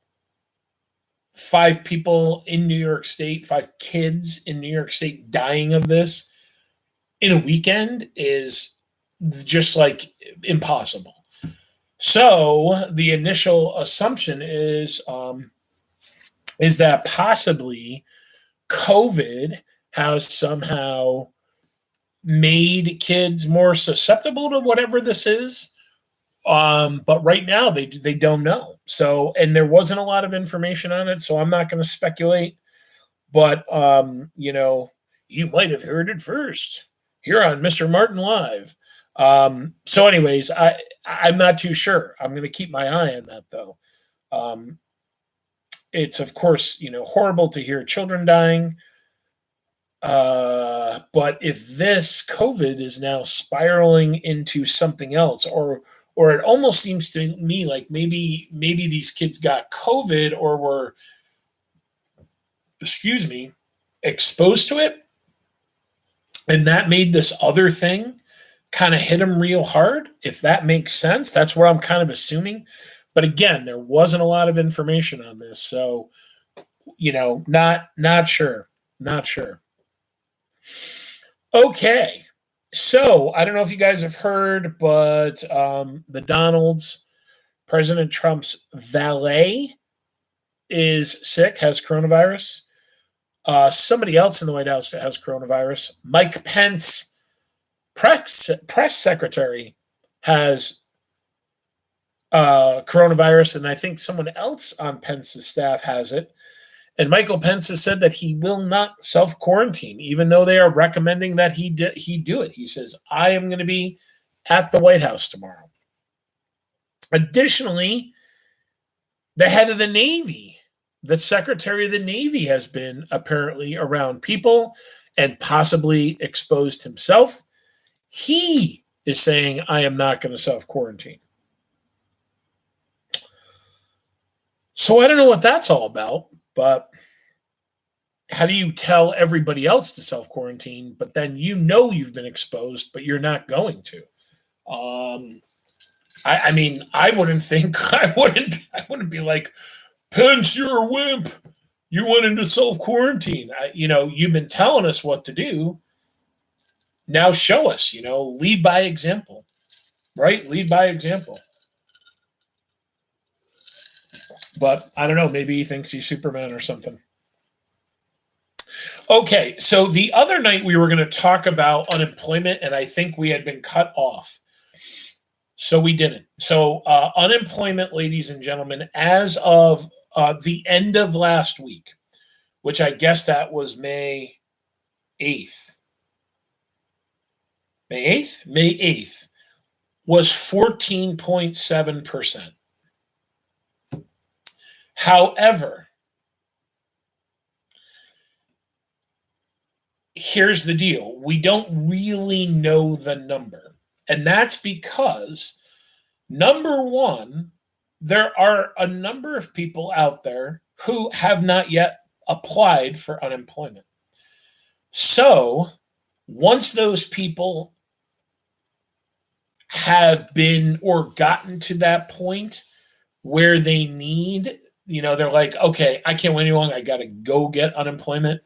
5 people in New York State, 5 kids in New York State dying of this in a weekend is just like impossible. So the initial assumption is that possibly COVID has somehow made kids more susceptible to whatever this is. But right now they don't know. So, and there wasn't a lot of information on it, so I'm not going to speculate. But you might have heard it first here on Mr. Martin Live. So, anyways, I'm not too sure. I'm going to keep my eye on that though. It's of course horrible to hear children dying. But if this COVID is now spiraling into something else, or it almost seems to me like maybe these kids got COVID or were, exposed to it, and that made this other thing kind of hit them real hard. If that makes sense, that's where I'm kind of assuming. But again, there wasn't a lot of information on this, so not sure. Okay, so I don't know if you guys have heard, but the Donalds, President Trump's valet, is sick, has coronavirus. Somebody else in the White House has coronavirus. Mike Pence, press secretary, has coronavirus, and I think someone else on Pence's staff has it. And Michael Pence has said that he will not self-quarantine, even though they are recommending that he do it. He says, I am going to be at the White House tomorrow. Additionally, the head of the Navy, the Secretary of the Navy, has been apparently around people and possibly exposed himself. He is saying, I am not going to self-quarantine. So I don't know what that's all about. But how do you tell everybody else to self-quarantine, but then you've been exposed, but you're not going to? I mean, I wouldn't be like, Pence, you're a wimp. You went into self-quarantine. You've been telling us what to do. Now show us, lead by example, right? Lead by example. But I don't know, maybe he thinks he's Superman or something. Okay, so the other night we were going to talk about unemployment, and I think we had been cut off. So we didn't. So unemployment, ladies and gentlemen, as of the end of last week, which I guess that was May 8th. May 8th? May 8th was 14.7%. However, here's the deal. We don't really know the number. And that's because, number one, there are a number of people out there who have not yet applied for unemployment. So, once those people have been or gotten to that point where they need, they're like, okay, I can't wait any longer. I got to go get unemployment.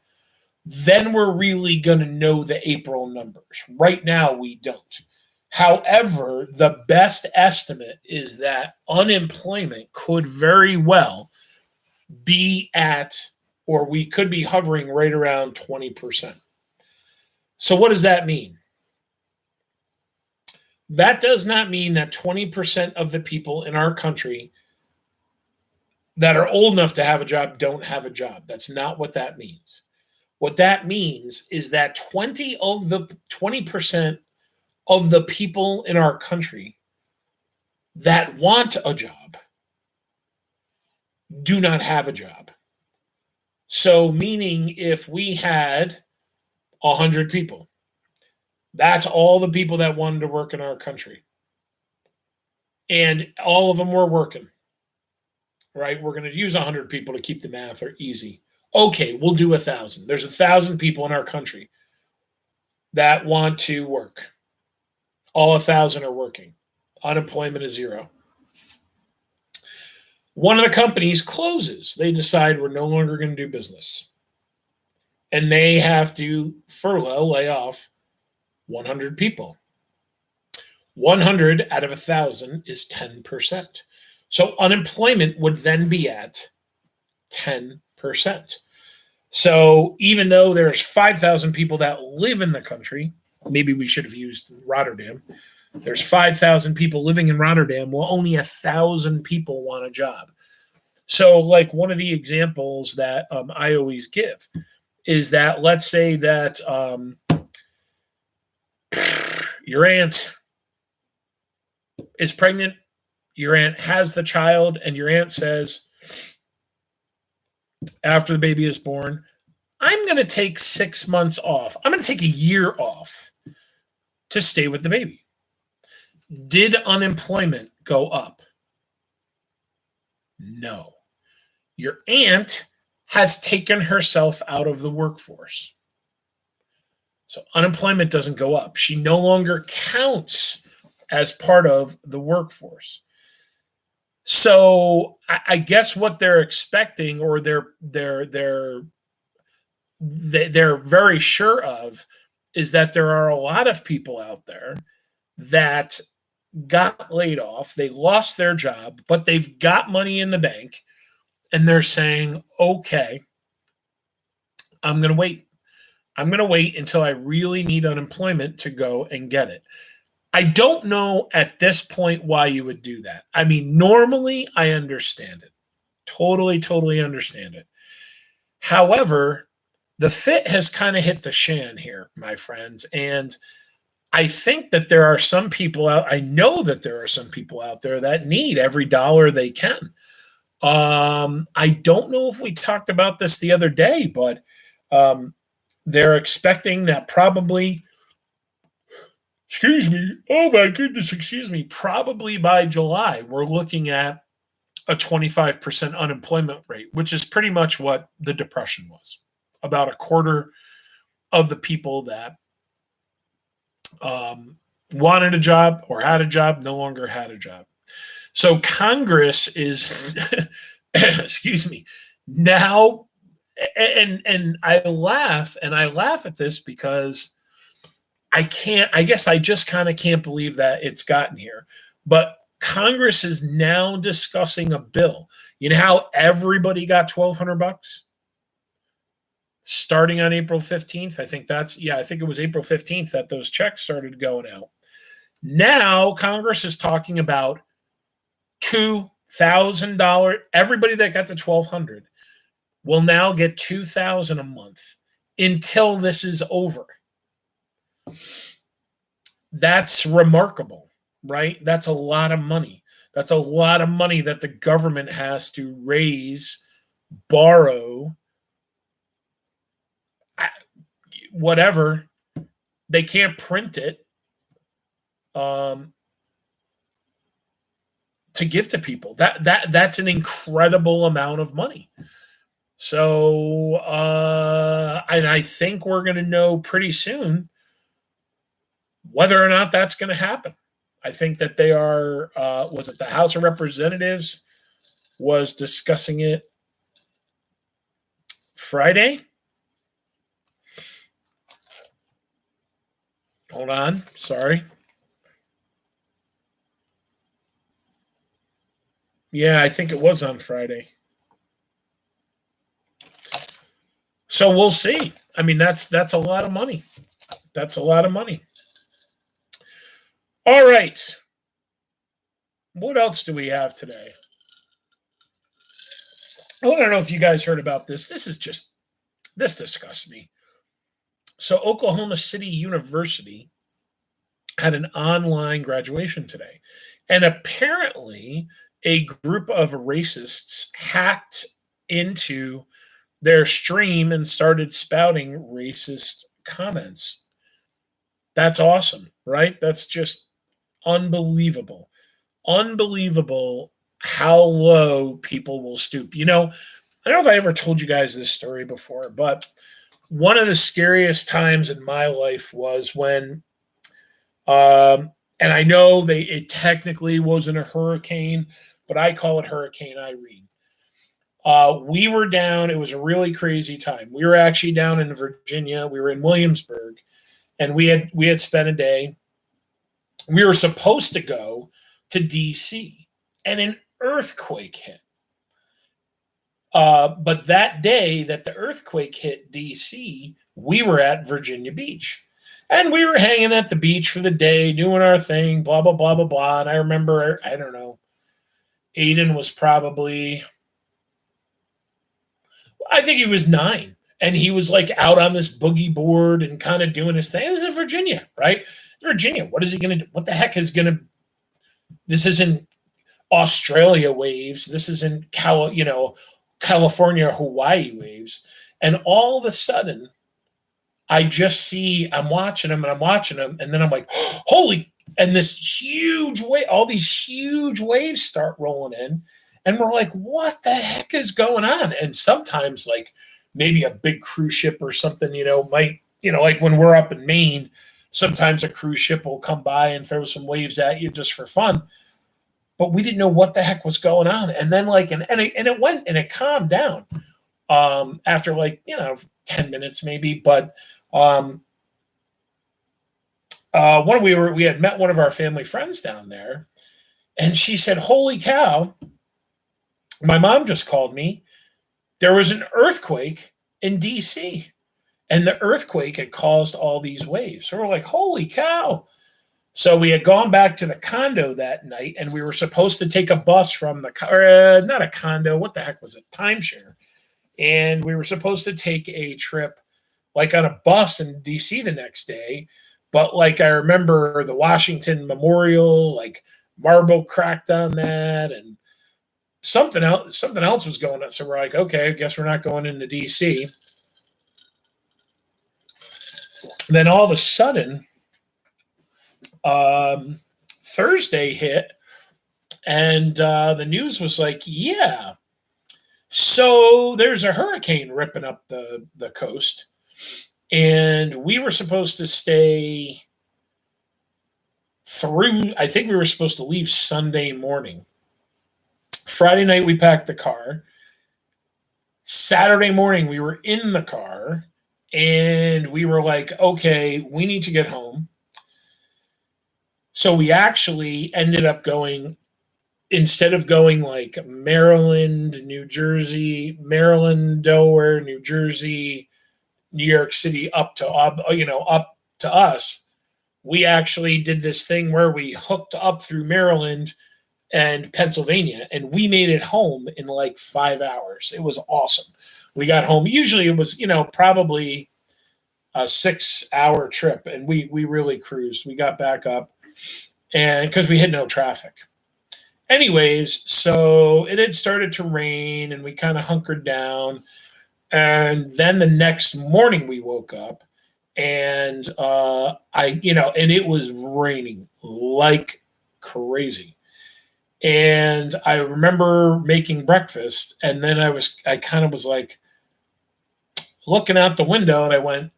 Then we're really going to know the April numbers. Right now, we don't. However, the best estimate is that unemployment could very well be or we could be hovering right around 20%. So what does that mean? That does not mean that 20% of the people in our country that are old enough to have a job don't have a job. That's not what that means. What that means is that 20% of the people in our country that want a job do not have a job. So, meaning if we had 100 people, that's all the people that wanted to work in our country. And all of them were working, right? We're going to use 100 people to keep the math easy. Okay, we'll do 1,000. There's 1,000 people in our country that want to work. All 1,000 are working. Unemployment is zero. One of the companies closes. They decide we're no longer going to do business. And they have to furlough, lay off 100 people. 100 out of 1,000 is 10%. So unemployment would then be at 10%. So even though there's 5,000 people that live in the country, maybe we should have used Rotterdam. There's 5,000 people living in Rotterdam. Well, only 1,000 people want a job. So like one of the examples that I always give is that let's say that your aunt is pregnant, your aunt has the child, and your aunt says, after the baby is born, I'm going to take 6 months off. I'm going to take a year off to stay with the baby. Did unemployment go up? No. Your aunt has taken herself out of the workforce. So unemployment doesn't go up. She no longer counts as part of the workforce. So I guess what they're expecting, or they're very sure of, is that there are a lot of people out there that got laid off. They lost their job, but they've got money in the bank, and they're saying, "Okay, I'm going to wait. I'm going to wait until I really need unemployment to go and get it." I don't know at this point why you would do that. I mean, normally I understand it. Totally understand it. However, the fit has kind of hit the shan here, my friends. And I think that there are some people out, I know that there are some people out there that need every dollar they can. I don't know if we talked about this the other day, but they're expecting that probably, probably by July, we're looking at a 25% unemployment rate, which is pretty much what the Depression was. About a quarter of the people that wanted a job or had a job no longer had a job. So Congress is, now, and I laugh at this because I guess I just kind of can't believe that it's gotten here. But Congress is now discussing a bill. You know how everybody got $1,200 starting on April 15th? I think it was April 15th that those checks started going out. Now Congress is talking about $2,000. Everybody that got the $1,200 will now get $2,000 a month until this is over. That's remarkable, right? That's a lot of money. That's a lot of money that the government has to raise, borrow, whatever. They can't print it to give to people. That's an incredible amount of money. So, and I think we're going to know pretty soon whether or not that's going to happen. I think that they are, was it the House of Representatives was discussing it Friday? Hold on. Sorry. Yeah, I think it was on Friday. So we'll see. I mean, that's a lot of money. That's a lot of money. All right. What else do we have today? I don't know if you guys heard about this. This disgusts me. So Oklahoma City University had an online graduation today. And apparently a group of racists hacked into their stream and started spouting racist comments. That's awesome, right? That's just unbelievable. Unbelievable how low people will stoop. I don't know if I ever told you guys this story before, but one of the scariest times in my life was when, and I know it technically wasn't a hurricane, but I call it Hurricane Irene. We were down. It was a really crazy time. We were actually down in Virginia. We were in Williamsburg, and we had spent a day. We were supposed to go to D.C. and an earthquake hit. But that day that the earthquake hit D.C., we were at Virginia Beach. And we were hanging at the beach for the day, doing our thing, blah, blah, blah, blah, blah. And I remember, I don't know, Aiden was probably, I think he was 9. And he was like out on this boogie board and kind of doing his thing. This is in Virginia, right? Virginia, what is he going to do? What the heck is going to, this isn't Australia waves. This isn't, California, Hawaii waves. And all of a sudden, I just see, I'm watching them, and then I'm like, holy, and this huge wave, all these huge waves start rolling in, and we're like, what the heck is going on? And sometimes, like, maybe a big cruise ship or something, might, like when we're up in Maine, sometimes a cruise ship will come by and throw some waves at you just for fun. But we didn't know what the heck was going on. And then it went and it calmed down after 10 minutes maybe. But when we had met one of our family friends down there, and she said, holy cow, my mom just called me. There was an earthquake in DC, and the earthquake had caused all these waves. So we're like, holy cow. So we had gone back to the condo that night, and we were supposed to take a bus from not a condo, what the heck was it? Timeshare. And we were supposed to take a trip like on a bus in DC the next day. But I remember the Washington Memorial, marble cracked on that, and something else was going on. So we're like, okay, I guess we're not going into DC. Then all of a sudden, Thursday hit, and the news was like, yeah, so there's a hurricane ripping up the coast, and we were supposed to stay through, I think we were supposed to leave Sunday morning. Friday night, we packed the car. Saturday morning, we were in the car, and we were like, okay, we need to get home. So we actually ended up going, instead of going Maryland, New Jersey, Maryland, Delaware, New Jersey, New York City, up to us, we actually did this thing where we hooked up through Maryland and Pennsylvania, and we made it home in 5 hours. It was awesome. We got home. Usually it was, probably a 6-hour trip, and we really cruised. We got back up, and because we had no traffic. Anyways, so it had started to rain, and we kind of hunkered down. And then the next morning we woke up, and and it was raining like crazy. And I remember making breakfast, and then I kind of was looking out the window, and I went,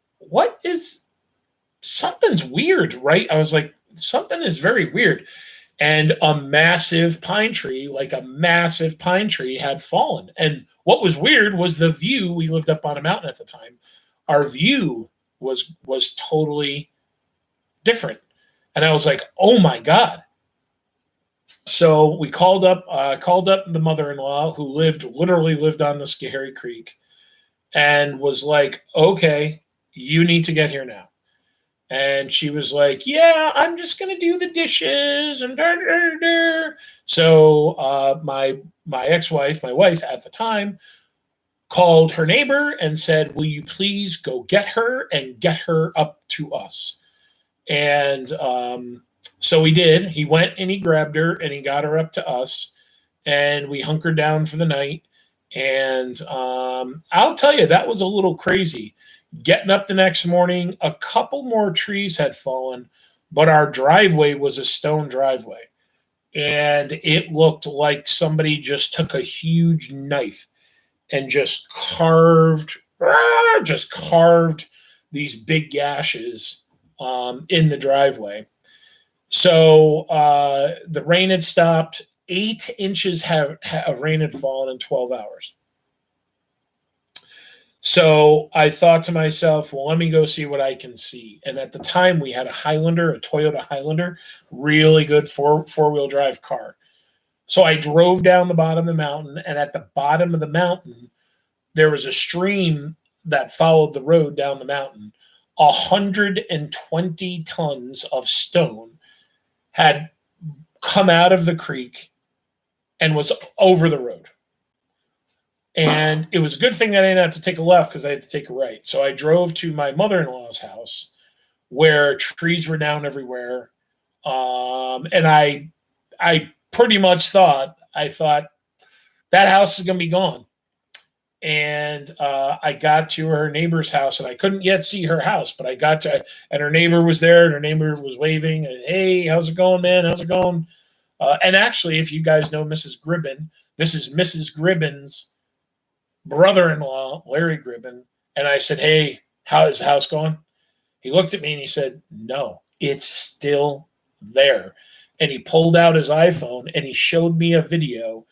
something's weird, right? I was like, something is very weird. And a massive pine tree had fallen. And what was weird was the view. We lived up on a mountain at the time. Our view was totally different. And I was like, oh my God. So we called up the mother-in-law, who literally lived on the Schoharie Creek, and was like, okay, you need to get here now. And she was like, yeah, I'm just going to do the dishes. And So my ex-wife, my wife at the time, called her neighbor and said, will you please go get her and get her up to us? And so he did. He went and he grabbed her and he got her up to us. and we hunkered down for the night. And I'll tell you, that was a little crazy. Getting up the next morning, a couple more trees had fallen, but our driveway was a stone driveway. And it looked like somebody just took a huge knife and just carved these big gashes in the driveway. So the rain had stopped. 8 inches of rain had fallen in 12 hours. So I thought to myself, well, let me go see what I can see. And at the time, we had a Highlander, a Toyota Highlander, really good four-wheel drive car. So I drove down the bottom of the mountain, and at the bottom of the mountain, there was a stream that followed the road down the mountain. 120 tons of stone had come out of the creek and was over the road. And it was a good thing that I didn't have to take a left because I had to take a right. So I drove to my mother-in-law's house where trees were down everywhere. And I pretty much thought that house is going to be gone. And I got to her neighbor's house, and I couldn't yet see her house, but I got to, and her neighbor was there, and her neighbor was waving, and hey, how's it going, man? How's it going? And actually, if you guys know Mrs. Gribben, this is Mrs. Gribben's brother-in-law, Larry Gribben. And I said, hey, how is the house going? He looked at me and he said, no, it's still there. And he pulled out his iPhone and he showed me a video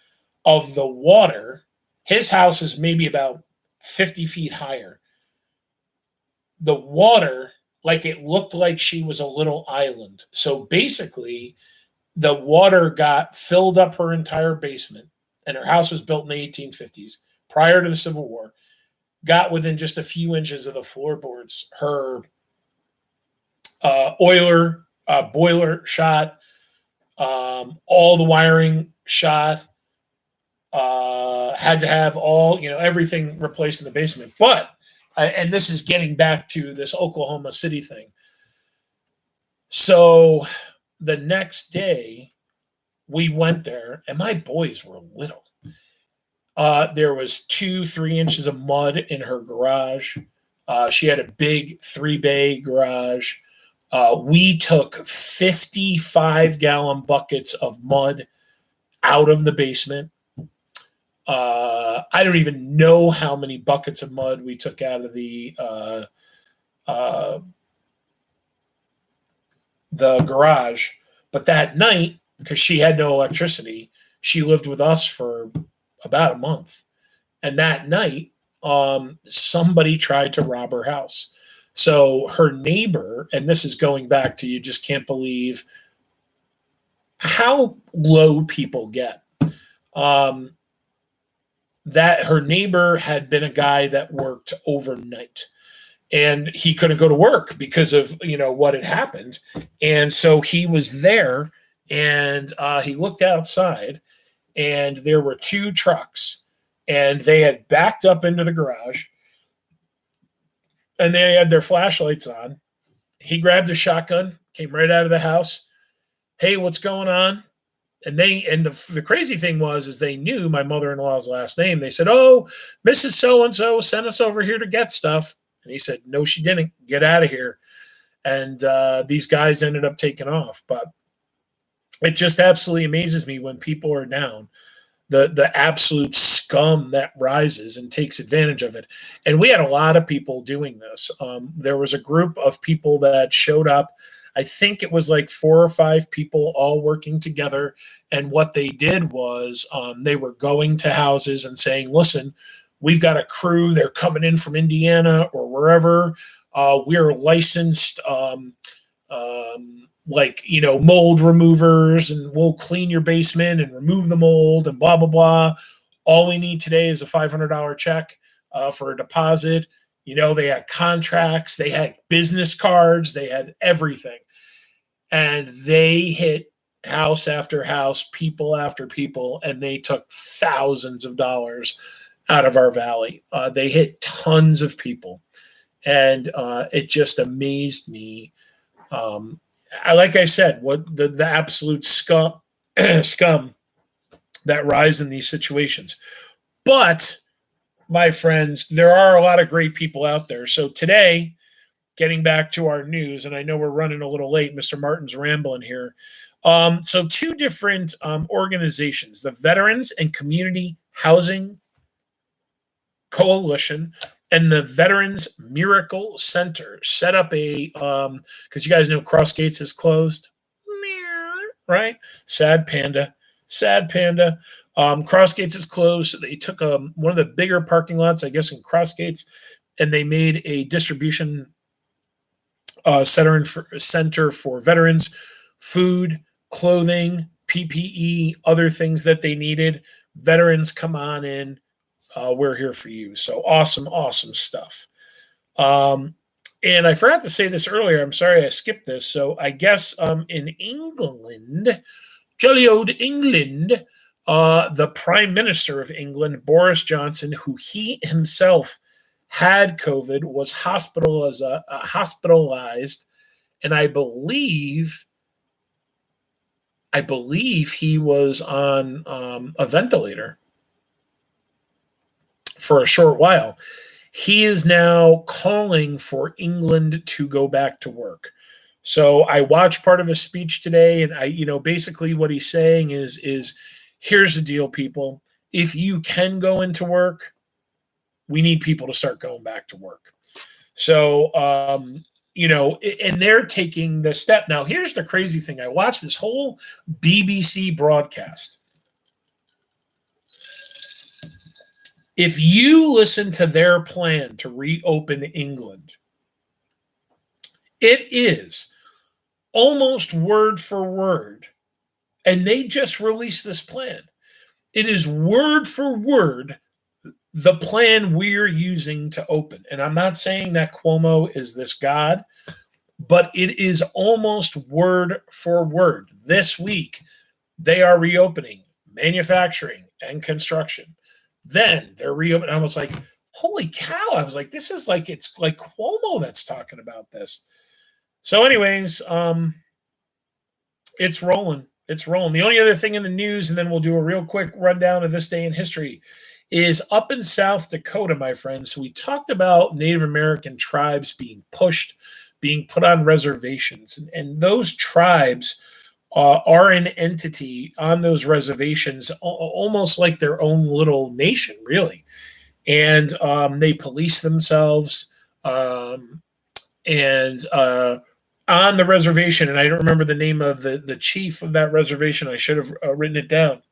of the water. His house is maybe about 50 feet higher. The water, like it looked like she was a little island. So basically, the water got filled up her entire basement, and her house was built in the 1850s, prior to the Civil War, got within just a few inches of the floorboards. Her boiler shot, all the wiring shot, had to have everything replaced in the basement. But, and this is getting back to this Oklahoma City thing. So the next day we went there, and my boys were little. There was 2-3 inches of mud in her garage. She had a big 3-bay garage. We took 55-gallon buckets of mud out of the basement. I don't even know how many buckets of mud we took out of the garage. But that night, because she had no electricity, she lived with us for about a month. And that night, somebody tried to rob her house. So her neighbor, and this is going back to, you just can't believe how low people get. That her neighbor had been a guy that worked overnight, and he couldn't go to work because of what had happened. And so he was there, and he looked outside, and there were 2 trucks, and they had backed up into the garage, and they had their flashlights on. He grabbed a shotgun, came right out of the house. Hey, what's going on? And the crazy thing is they knew my mother-in-law's last name. They said, oh, Mrs. So-and-so sent us over here to get stuff. And he said, no, she didn't. Get out of here. And these guys ended up taking off. But it just absolutely amazes me when people are down, the absolute scum that rises and takes advantage of it. And we had a lot of people doing this. There was a group of people that showed up. I think it was like 4 or 5 people all working together. And what they did was they were going to houses and saying, listen, we've got a crew. They're coming in from Indiana or wherever. We're licensed mold removers, and we'll clean your basement and remove the mold and blah, blah, blah. All we need today is a $500 check for a deposit. They had contracts, they had business cards, they had everything. And they hit house after house, people after people, and they took thousands of dollars out of our valley. They hit tons of people. And it just amazed me. Like I said, what the absolute scum that rise in these situations. But, my friends, there are a lot of great people out there. So today, getting back to our news, and I know we're running a little late. Mr. Martin's rambling here. So two different organizations, the Veterans and Community Housing Coalition and the Veterans Miracle Center, set up a, because you guys know Cross Gates is closed, right? Sad panda, sad panda. Cross Gates is closed. So they took one of the bigger parking lots, I guess, in Cross Gates, and they made a distribution center for veterans, food, clothing, PPE, other things that they needed. Veterans, come on in. We're here for you. So awesome, awesome stuff. And I forgot to say this earlier. I'm sorry I skipped this. So I guess in England, jolly old England, the Prime Minister of England, Boris Johnson, who he himself had COVID, was hospitalized, and I believe he was on a ventilator for a short while. He is now calling for England to go back to work. So I watched part of his speech today, and basically what he's saying is here's the deal, people. If you can go into work, we need people to start going back to work. So, and they're taking the step. Now, here's the crazy thing. I watched this whole BBC broadcast. If you listen to their plan to reopen England, it is almost word for word, and they just released this plan. It is word for word the plan we're using to open. And I'm not saying that Cuomo is this god, but it is almost word for word. This week, they are reopening manufacturing and construction. Then they're reopening. I was like, holy cow. I was like, it's like Cuomo that's talking about this. So anyways, it's rolling. It's rolling. The only other thing in the news, and then we'll do a real quick rundown of this day in history, is up in South Dakota, my friends. We talked about Native American tribes being pushed, being put on reservations. And those tribes are an entity on those reservations, almost like their own little nation, really. And they police themselves. On the reservation, and I don't remember the name of the chief of that reservation. I should have written it down.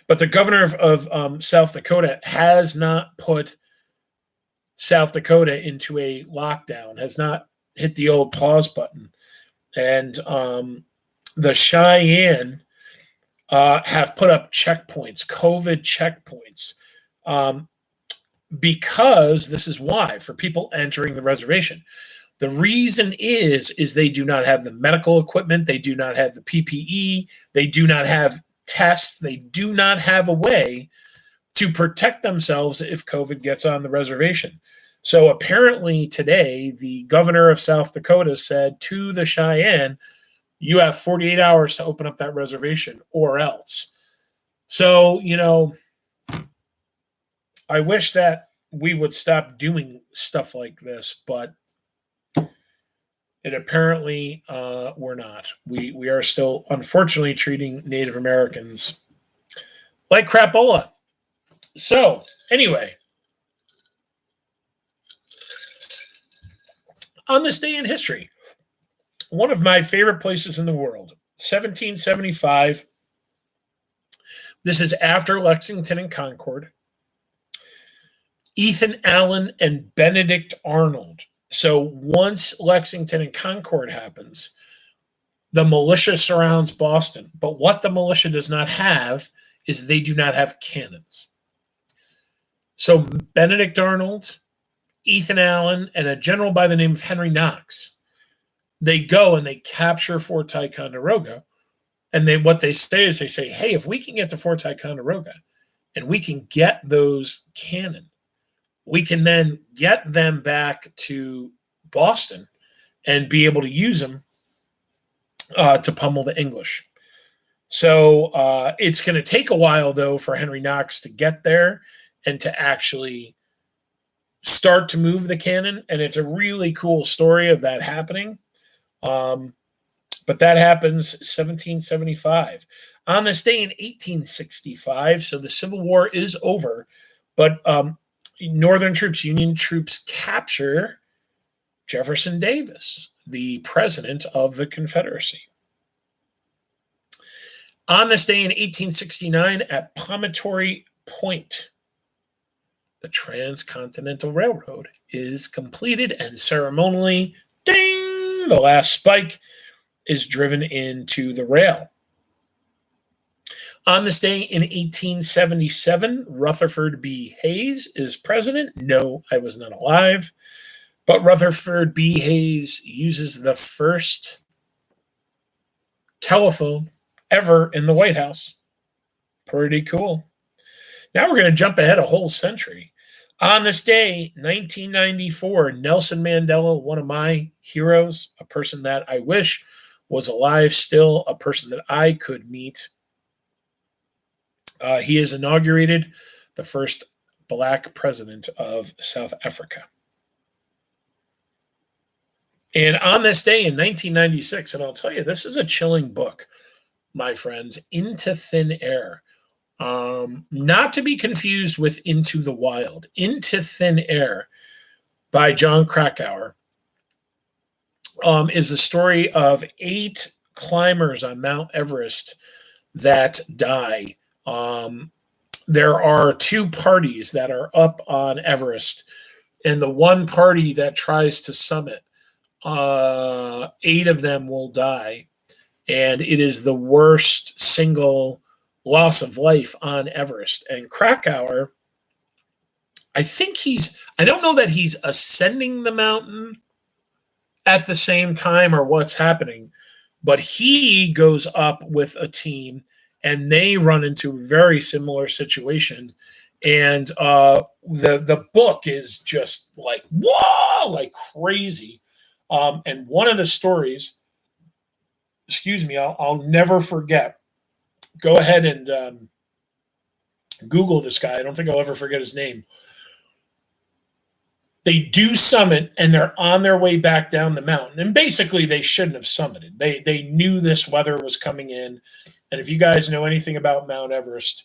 But the governor of South Dakota has not put South Dakota into a lockdown, has not hit the old pause button. And the Cheyenne have put up checkpoints, COVID checkpoints, because this is why, for people entering the reservation. The reason is they do not have the medical equipment. They do not have the PPE. They do not have tests. They do not have a way to protect themselves if COVID gets on the reservation. So apparently today, the governor of South Dakota said to the Cheyenne, you have 48 hours to open up that reservation or else. So, I wish that we would stop doing stuff like this, but it apparently we're not. We are still, unfortunately, treating Native Americans like crapola. So, anyway, on this day in history, one of my favorite places in the world, 1775. This is after Lexington and Concord. Ethan Allen and Benedict Arnold. So once Lexington and Concord happens, the militia surrounds Boston. But what the militia does not have is they do not have cannons. So Benedict Arnold, Ethan Allen, and a general by the name of Henry Knox, they go and they capture Fort Ticonderoga. And what they say is, hey, if we can get to Fort Ticonderoga and we can get those cannon, we can then get them back to Boston and be able to use them to pummel the English. So it's going to take a while, though, for Henry Knox to get there and to actually start to move the cannon. And it's a really cool story of that happening. But that happens 1775. On this day in 1865, so the Civil War is over, but Northern troops, Union troops, capture Jefferson Davis, the president of the Confederacy. On this day in 1869, at Promontory Point, the Transcontinental Railroad is completed, and ceremonially, ding, the last spike is driven into the rail. On this day in 1877, Rutherford B. Hayes is president. No, I was not alive. But Rutherford B. Hayes uses the first telephone ever in the White House. Pretty cool. Now we're going to jump ahead a whole century. On this day, 1994, Nelson Mandela, one of my heroes, a person that I wish was alive still, a person that I could meet. He is inaugurated the first Black president of South Africa. And on this day in 1996, and I'll tell you, this is a chilling book, my friends, Into Thin Air. Not to be confused with Into the Wild. Into Thin Air by John Krakauer is the story of 8 climbers on Mount Everest that die. There are 2 parties that are up on Everest, and the one party that tries to summit, 8 of them will die, and it is the worst single loss of life on Everest. And Krakauer, I don't know that he's ascending the mountain at the same time or what's happening, but he goes up with a team and they run into a very similar situation. And the book is just like, whoa, like crazy. And one of the stories, I'll never forget. Go ahead and Google this guy. I don't think I'll ever forget his name. They do summit, and they're on their way back down the mountain. And basically, they shouldn't have summited. They knew this weather was coming in. And if you guys know anything about Mount Everest,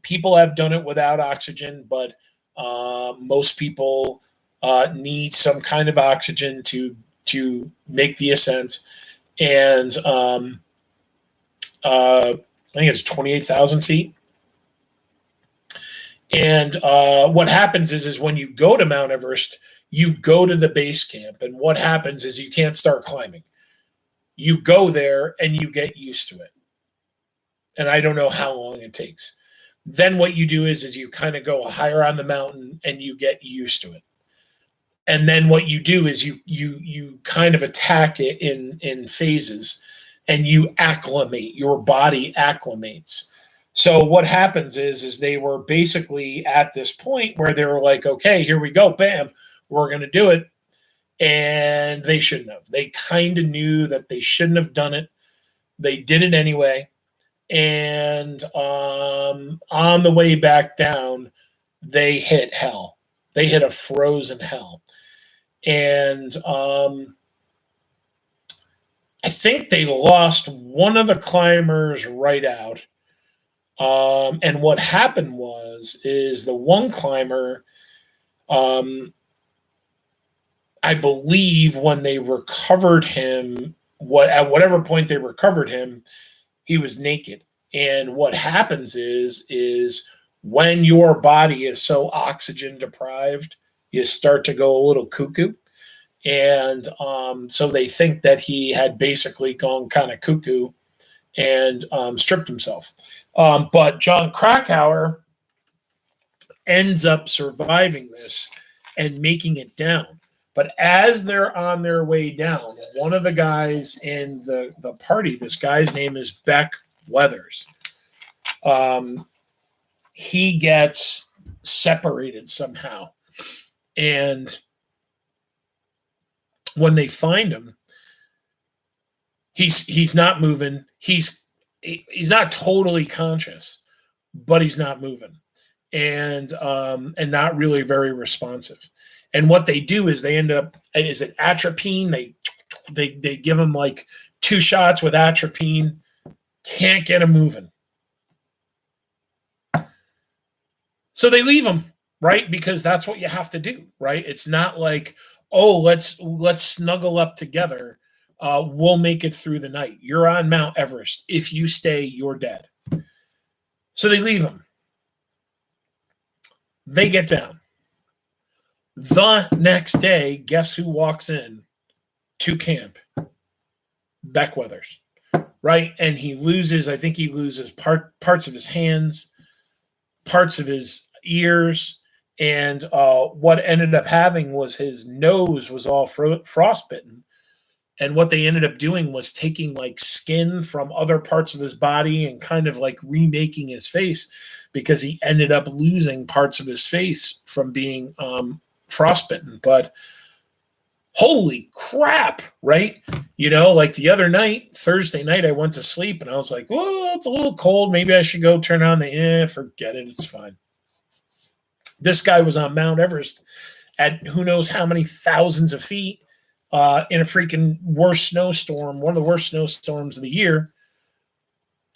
people have done it without oxygen, but most people need some kind of oxygen to make the ascent. And I think it's 28,000 feet. And what happens is when you go to Mount Everest, you go to the base camp. And what happens is you can't start climbing. You go there and you get used to it. And I don't know how long it takes. Then what you do is you kind of go higher on the mountain and you get used to it. And then what you do is you kind of attack it in phases, and you acclimate. Your body acclimates. So what happens is they were basically at this point where they were like, okay, here we go, bam, we're going to do it. And they shouldn't have. They kind of knew that they shouldn't have done it. They did it anyway. And on the way back down, they hit hell. They hit a frozen hell. And I think they lost one of the climbers right out. And what happened is the one climber, I believe when they recovered him, at whatever point they recovered him, he was naked. And what happens is when your body is so oxygen deprived, you start to go a little cuckoo. And so they think that he had basically gone kind of cuckoo and stripped himself. But John Krakauer ends up surviving this and making it down. But as they're on their way down, one of the guys in the party, this guy's name is Beck Weathers, he gets separated somehow. And when they find him, He's not moving. He's not totally conscious, but he's not moving, and not really very responsive. And what they do is they end up, is it atropine? They give him like 2 shots with atropine. Can't get him moving. So they leave him, right? Because that's what you have to do, right? It's not like, oh, let's snuggle up together. We'll make it through the night. You're on Mount Everest. If you stay, you're dead. So they leave him. They get down. The next day, guess who walks in to camp? Beckweathers, right? And he loses, I think he loses parts of his hands, parts of his ears, and what ended up having was his nose was all frostbitten. And what they ended up doing was taking like skin from other parts of his body and kind of like remaking his face, because he ended up losing parts of his face from being frostbitten. But holy crap, right? You know, like the other night, Thursday night, I went to sleep and I was like, well, it's a little cold. Maybe I should go turn on forget it. It's fine. This guy was on Mount Everest at who knows how many thousands of feet in a freaking worst snowstorm, one of the worst snowstorms of the year.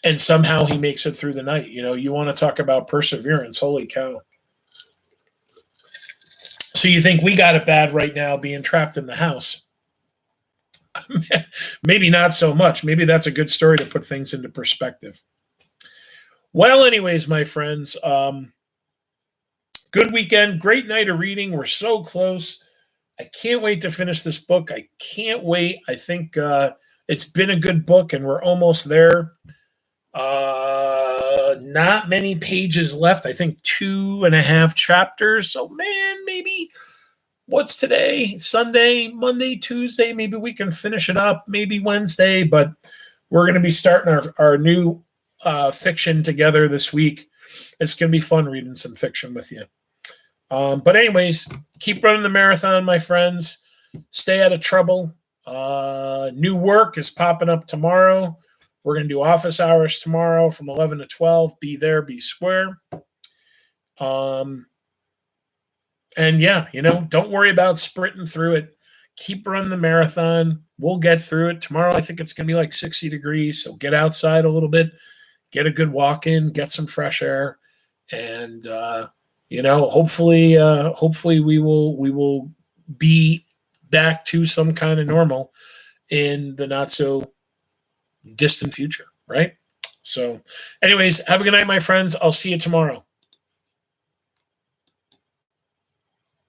And somehow he makes it through the night. You know, you want to talk about perseverance. Holy cow. So you think we got it bad right now being trapped in the house? Maybe not so much. Maybe that's a good story to put things into perspective. Well, anyways, my friends, good weekend. Great night of reading. We're so close. I can't wait to finish this book. I can't wait. I think it's been a good book, and we're almost there. Not many pages left. I think 2.5 chapters. So, man, maybe what's today? Sunday, Monday, Tuesday. Maybe we can finish it up. Maybe Wednesday. But we're going to be starting our new fiction together this week. It's going to be fun reading some fiction with you. But anyways, keep running the marathon, my friends. Stay out of trouble. New work is popping up tomorrow. We're going to do office hours tomorrow from 11 to 12. Be there, be square. And yeah, you know, don't worry about sprinting through it. Keep running the marathon. We'll get through it. Tomorrow, I think it's going to be like 60 degrees. So get outside a little bit, get a good walk in, get some fresh air. And, you know, hopefully we will be back to some kind of normal in the not so distant future, right? So anyways, have a good night, my friends. I'll see you tomorrow.